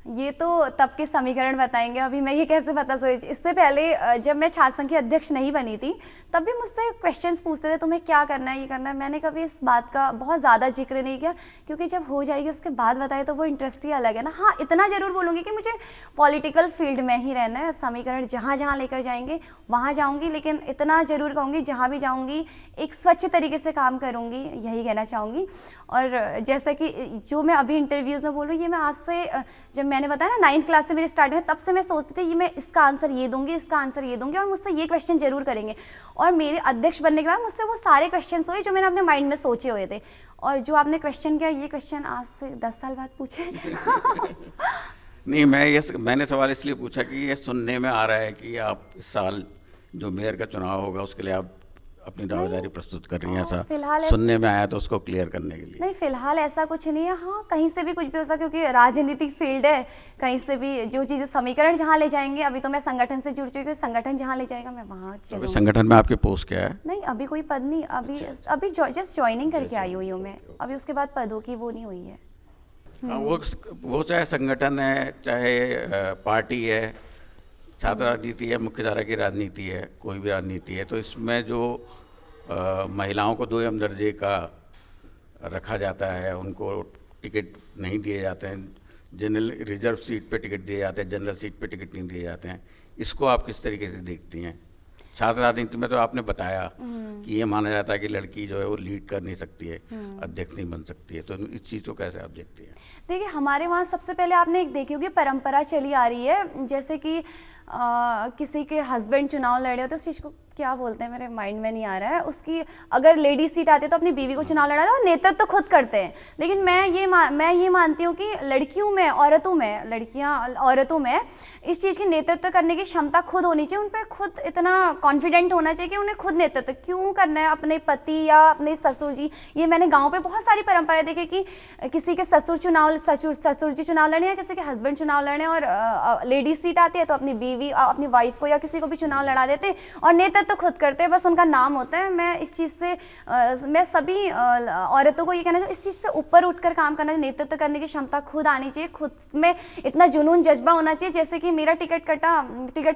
ये तो तब के समीकरण बताएंगे, अभी मैं ये कैसे बता सकती। इससे पहले जब मैं छात्र संघ की अध्यक्ष नहीं बनी थी तब भी मुझसे क्वेश्चंस पूछते थे, तुम्हें क्या करना है, ये करना है। मैंने कभी इस बात का बहुत ज़्यादा जिक्र नहीं किया, क्योंकि जब हो जाएगी उसके बाद बताए तो वो इंटरेस्ट ही अलग है ना। हाँ, इतना ज़रूर बोलूँगी कि मुझे पॉलिटिकल फील्ड में ही रहना है, समीकरण जहाँ जहाँ लेकर जाएंगे वहाँ जाऊँगी, लेकिन इतना ज़रूर कहूँगी जहाँ भी जाऊँगी एक स्वच्छ तरीके से काम करूँगी, यही कहना चाहूँगी। और जैसे कि जो मैं अभी इंटरव्यूज़ में बोल रही हूँ, ये मैं आज से, जब मैंने बताया ना 9th क्लास से मेरी स्टार्टिंग है, तब से मैं सोचती थी ये मैं इसका आंसर ये दूंगी, इसका आंसर ये दूंगी, और मुझसे ये क्वेश्चन जरूर करेंगे। और मेरे अध्यक्ष बनने के बाद मुझसे वो सारे क्वेश्चन हुए जो मैंने अपने माइंड में सोचे हुए थे। और जो आपने क्वेश्चन किया, ये क्वेश्चन आज से 10 साल बाद पूछे। नहीं, मैंने सवाल इसलिए पूछा कि ये सुनने में आ रहा है कि आप इस साल जो मेयर का चुनाव होगा उसके लिए आप अपनी दावेदारी प्रस्तुत कर रही हैं, ऐसा सुनने में आया, तो उसको क्लियर करने के लिए। नहीं, फिलहाल ऐसा कुछ नहीं है। हाँ, कहीं से भी कुछ भी हो सकता है, क्योंकि राजनीतिक फील्ड है, कहीं से भी जो चीज़ें समीकरण जहाँ ले जाएंगे। अभी तो मैं संगठन से जुड़ चुकी हूँ, संगठन जहाँ ले जाएगा मैं वहाँ चलूँगी। अभी संगठन में आपकी पोस्ट क्या है? नहीं, अभी कोई पद नहीं, अभी जस्ट ज्वाइनिंग करके आई हुई हूँ मैं, अभी उसके बाद पदों की वो नहीं हुई है। हाँ, वो चाहे संगठन है, चाहे पार्टी है, छात्र राजनीति है, मुख्यधारा की राजनीति है, कोई भी राजनीति है, तो इसमें जो महिलाओं को 2 दर्जे का रखा जाता है, उनको टिकट नहीं दिए जाते हैं, जनरल रिजर्व सीट पे टिकट दिए जाते हैं, जनरल सीट पे टिकट नहीं दिए जाते हैं, इसको आप किस तरीके से देखती हैं? छात्र राजनीति में तो आपने बताया कि ये माना जाता है कि लड़की जो है वो लीड कर नहीं सकती है, अध्यक्ष नहीं बन सकती है, तो इस चीज़ को कैसे आप देखती हैं? देखिए, हमारे वहाँ सबसे पहले आपने एक देखी होगी परंपरा चली आ रही है, जैसे कि किसी के हस्बैंड चुनाव लड़े हो तो उस चीज़ को क्या बोलते हैं, मेरे माइंड में नहीं आ रहा है। उसकी अगर लेडी सीट आती है तो अपनी बीवी को चुनाव लड़ा और नेतृत्व तो खुद करते हैं। लेकिन मैं ये मानती हूँ कि लड़कियों में इस चीज़ की नेतृत्व करने की क्षमता खुद होनी चाहिए, उन पर खुद इतना कॉन्फिडेंट होना चाहिए कि उन्हें खुद नेतृत्व क्यों करना है। अपने पति या अपने ससुर जी, ये मैंने गाँव पे बहुत सारी परंपराएं देखी कि किसी के ससुर जी चुनाव लड़े या किसी के हस्बैंड चुनाव लड़े, और लेडी सीट आती है तो अपनी बीवी, अपनी वाइफ को या किसी को भी चुनाव लड़ा देते और नेतृत्व तो खुद करते हैं, बस उनका नाम होता है। मैं इस चीज़ से मैं सभी औरतों को ये कहना चाहिए, इस चीज़ से ऊपर उठकर काम करना, नेतृत्व करने की क्षमता खुद आनी चाहिए, खुद में इतना जुनून जज्बा होना चाहिए। जैसे कि मेरा टिकट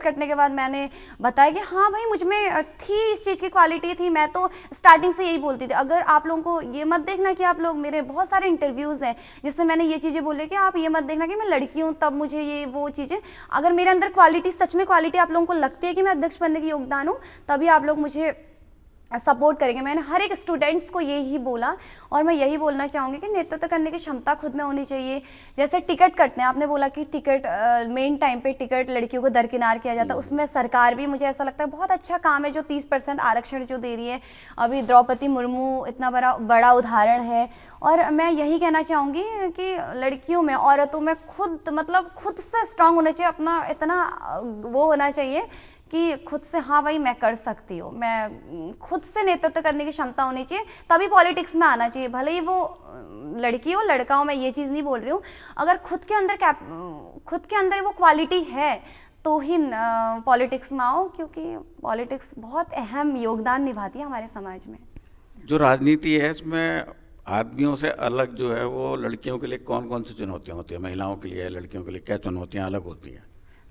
कटने के बाद मैंने बताया कि हाँ भाई, मुझ में थी इस चीज़ की क्वालिटी थी। मैं तो स्टार्टिंग से यही बोलती थी। अगर आप लोगों को ये मत देखना कि आप लोग, मेरे बहुत सारे इंटरव्यूज़ हैं जिससे मैंने ये चीज़ें बोली कि आप ये मत देखना कि मैं लड़की हूँ तब मुझे ये वो चीज़ें, अगर मेरे अंदर क्वालिटी, सच में क्वालिटी आप लोगों को लगती है कि मैं अध्यक्ष बनने की योगदान हूँ, तभी आप लोग मुझे सपोर्ट करेंगे। मैंने हर एक स्टूडेंट्स को यही बोला, और मैं यही बोलना चाहूँगी कि नेतृत्व करने की क्षमता खुद में होनी चाहिए। जैसे टिकट कटते हैं, आपने बोला कि टिकट मेन टाइम पे टिकट लड़कियों को दरकिनार किया जाता है, उसमें सरकार भी, मुझे ऐसा लगता है, बहुत अच्छा काम है जो 30% आरक्षण जो दे रही है। अभी द्रौपदी मुर्मू इतना बड़ा उदाहरण है। और मैं यही कहना चाहूँगी कि लड़कियों में, औरतों में खुद से स्ट्रांग होना चाहिए, अपना इतना वो होना चाहिए कि खुद से, हाँ भाई मैं कर सकती हूँ, मैं खुद से नेतृत्व करने की क्षमता होनी चाहिए, तभी पॉलिटिक्स में आना चाहिए। भले ही वो लड़की हो लड़का हो, मैं ये चीज़ नहीं बोल रही हूँ। अगर खुद के अंदर वो क्वालिटी है तो ही पॉलिटिक्स में आओ, क्योंकि पॉलिटिक्स बहुत अहम योगदान निभाती है हमारे समाज में। जो राजनीति है इसमें आदमियों से अलग जो है वो लड़कियों के लिए कौन कौन सी चुनौतियाँ होती हैं? महिलाओं के लिए, लड़कियों के लिए क्या चुनौतियाँ अलग होती हैं?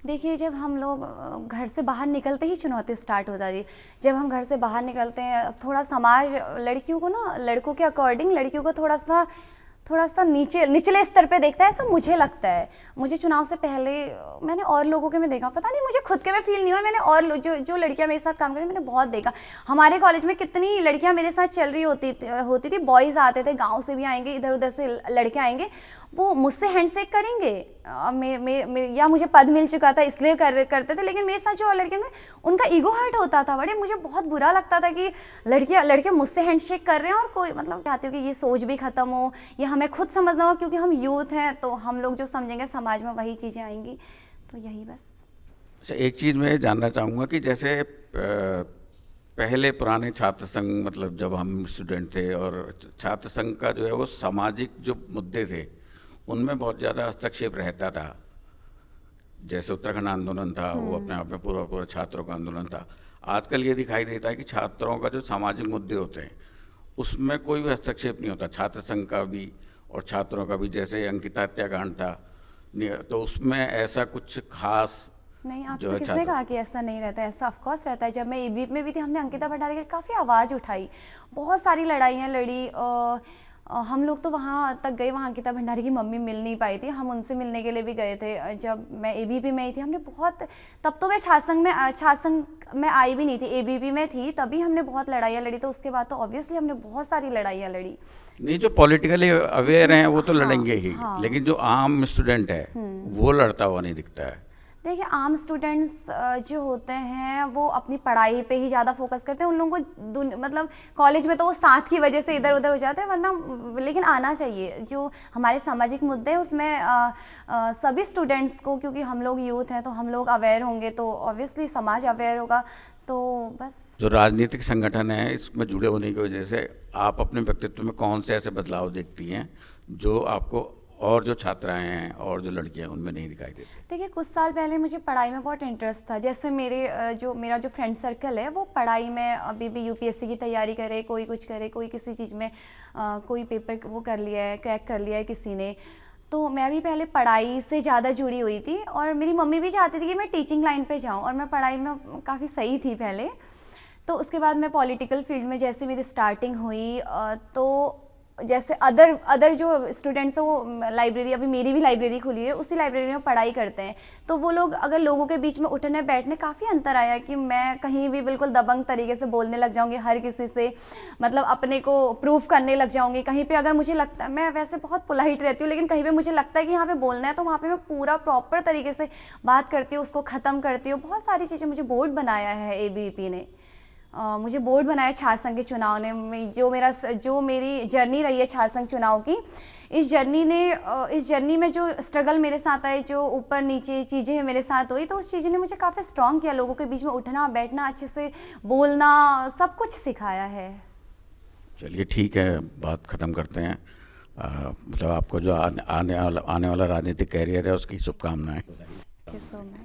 देखिए, जब हम लोग घर से बाहर निकलते ही चुनौती स्टार्ट होता थी। जब हम घर से बाहर निकलते हैं, थोड़ा समाज लड़कियों को ना, लड़कों के अकॉर्डिंग लड़कियों को थोड़ा सा निचले स्तर पे देखता है, ऐसा मुझे लगता है। मुझे चुनाव से पहले मैंने और लोगों के में देखा, पता नहीं मुझे खुद के में फील नहीं हुआ, मैंने और जो लड़कियां मेरे साथ काम कर रही मैंने बहुत देखा। हमारे कॉलेज में कितनी लड़कियां मेरे साथ चल रही होती थी। बॉयज़ आते थे, गांव से भी आएंगे, इधर उधर से लड़के आएंगे, वो मुझसे हैंडशेक करेंगे। या मुझे पद मिल चुका था इसलिए करते थे, लेकिन मेरे साथ जो और लड़के थे उनका ईगो हर्ट होता था बड़े। मुझे बहुत बुरा लगता था कि लड़के मुझसे हैंडशेक कर रहे हैं और कोई मतलब चाहती हूँ कि ये सोच भी ख़त्म हो, ये हमें खुद समझना हो, क्योंकि हम यूथ हैं तो हम लोग जो समझेंगे समाज में वही चीज़ें आएंगी। तो यही बस। अच्छा, एक चीज़ मैं जानना चाहूँगा कि जैसे पहले पुराने छात्र संघ, मतलब जब हम स्टूडेंट थे, और छात्र संघ का जो है वो सामाजिक जो मुद्दे थे उनमें बहुत ज़्यादा हस्तक्षेप रहता था। जैसे उत्तराखंड आंदोलन था, वो अपने आप में पूरा छात्रों का आंदोलन था। आजकल ये दिखाई देता है कि छात्रों का जो सामाजिक मुद्दे होते हैं उसमें कोई भी हस्तक्षेप नहीं होता, छात्र संघ का भी और छात्रों का भी। जैसे अंकिता हत्याकांड था, तो उसमें ऐसा कुछ खास नहीं, जो आपसे है किसने कहा कि ऐसा नहीं रहता है? ऐसा ऑफकोर्स रहता है। जब मैं ईबीपी में भी थी, हमने अंकिता भंडारी के काफ़ी आवाज़ उठाई, बहुत सारी लड़ाइयाँ लड़ी। हम लोग तो वहाँ तक गए, वहाँ अंकिता भंडारी की मम्मी मिल नहीं पाई थी, हम उनसे मिलने के लिए भी गए थे। जब मैं एबीपी में ही थी, हमने बहुत, तब तो मैं छात्र में आई भी नहीं थी, एबीपी में थी, तभी हमने बहुत लड़ाइयाँ लड़ी। तो उसके बाद तो ऑब्वियसली हमने बहुत सारी लड़ाइयाँ लड़ी। नहीं, जो पॉलिटिकली अवेयर हैं वो तो लड़ेंगे ही, हाँ। लेकिन जो आम स्टूडेंट है वो लड़ता हुआ नहीं दिखता है। देखिए, आम स्टूडेंट्स जो होते हैं वो अपनी पढ़ाई पे ही ज़्यादा फोकस करते हैं। उन लोगों को मतलब कॉलेज में तो वो साथ की वजह से इधर उधर हो जाते हैं, वरना लेकिन आना चाहिए। जो हमारे सामाजिक मुद्दे हैं उसमें सभी स्टूडेंट्स को, क्योंकि हम लोग यूथ हैं तो हम लोग अवेयर होंगे तो ऑब्वियसली समाज अवेयर होगा। तो बस। जो राजनीतिक संगठन है इसमें जुड़े होने की वजह से आप अपने व्यक्तित्व में कौन से ऐसे बदलाव देखती हैं जो आपको और जो छात्राएं हैं और जो लड़कियां हैं उनमें नहीं दिखाई देते? देखिए, कुछ साल पहले मुझे पढ़ाई में बहुत इंटरेस्ट था। जैसे मेरा जो फ्रेंड सर्कल है वो पढ़ाई में अभी भी यूपीएससी की तैयारी करे, कोई कुछ करे, कोई किसी चीज़ में कोई पेपर वो कर लिया है, क्रैक कर लिया है किसी ने। तो मैं भी पहले पढ़ाई से ज़्यादा जुड़ी हुई थी और मेरी मम्मी भी चाहती थी कि मैं टीचिंग लाइन पे जाऊँ, और मैं पढ़ाई में काफ़ी सही थी पहले। तो उसके बाद मैं पॉलिटिकल फील्ड में जैसे मेरी स्टार्टिंग हुई, तो जैसे अदर जो स्टूडेंट्स हैं वो लाइब्रेरी, अभी मेरी भी लाइब्रेरी खुली है, उसी लाइब्रेरी में पढ़ाई करते हैं। तो वो लोग अगर लोगों के बीच में उठने बैठने काफ़ी अंतर आया कि मैं कहीं भी बिल्कुल दबंग तरीके से बोलने लग जाऊंगी हर किसी से, मतलब अपने को प्रूफ करने लग जाऊंगी। कहीं पे अगर मुझे लगता है, मैं वैसे बहुत पोलाइट रहती हूँ, लेकिन कहीं पे मुझे लगता है कि यहाँ पे बोलना है तो वहाँ पे मैं पूरा प्रॉपर तरीके से बात करती हूँ, उसको ख़त्म करती हूँ। बहुत सारी चीज़ें, मुझे बोर्ड बनाया है एबीवीपी ने, मुझे बोर्ड बनाया छात्र संघ के चुनाव ने। जो मेरी जर्नी रही है छात्र संघ चुनाव की, इस जर्नी में जो स्ट्रगल मेरे साथ आए, जो ऊपर नीचे चीज़ें मेरे साथ हुई, तो उस चीज़ ने मुझे काफ़ी स्ट्रॉन्ग किया। लोगों के बीच में उठना बैठना, अच्छे से बोलना, सब कुछ सिखाया है। चलिए ठीक है, बात ख़त्म करते हैं। मतलब आपको जो आने वाला राजनीतिक कैरियर है उसकी शुभकामनाएं। Thank you so much.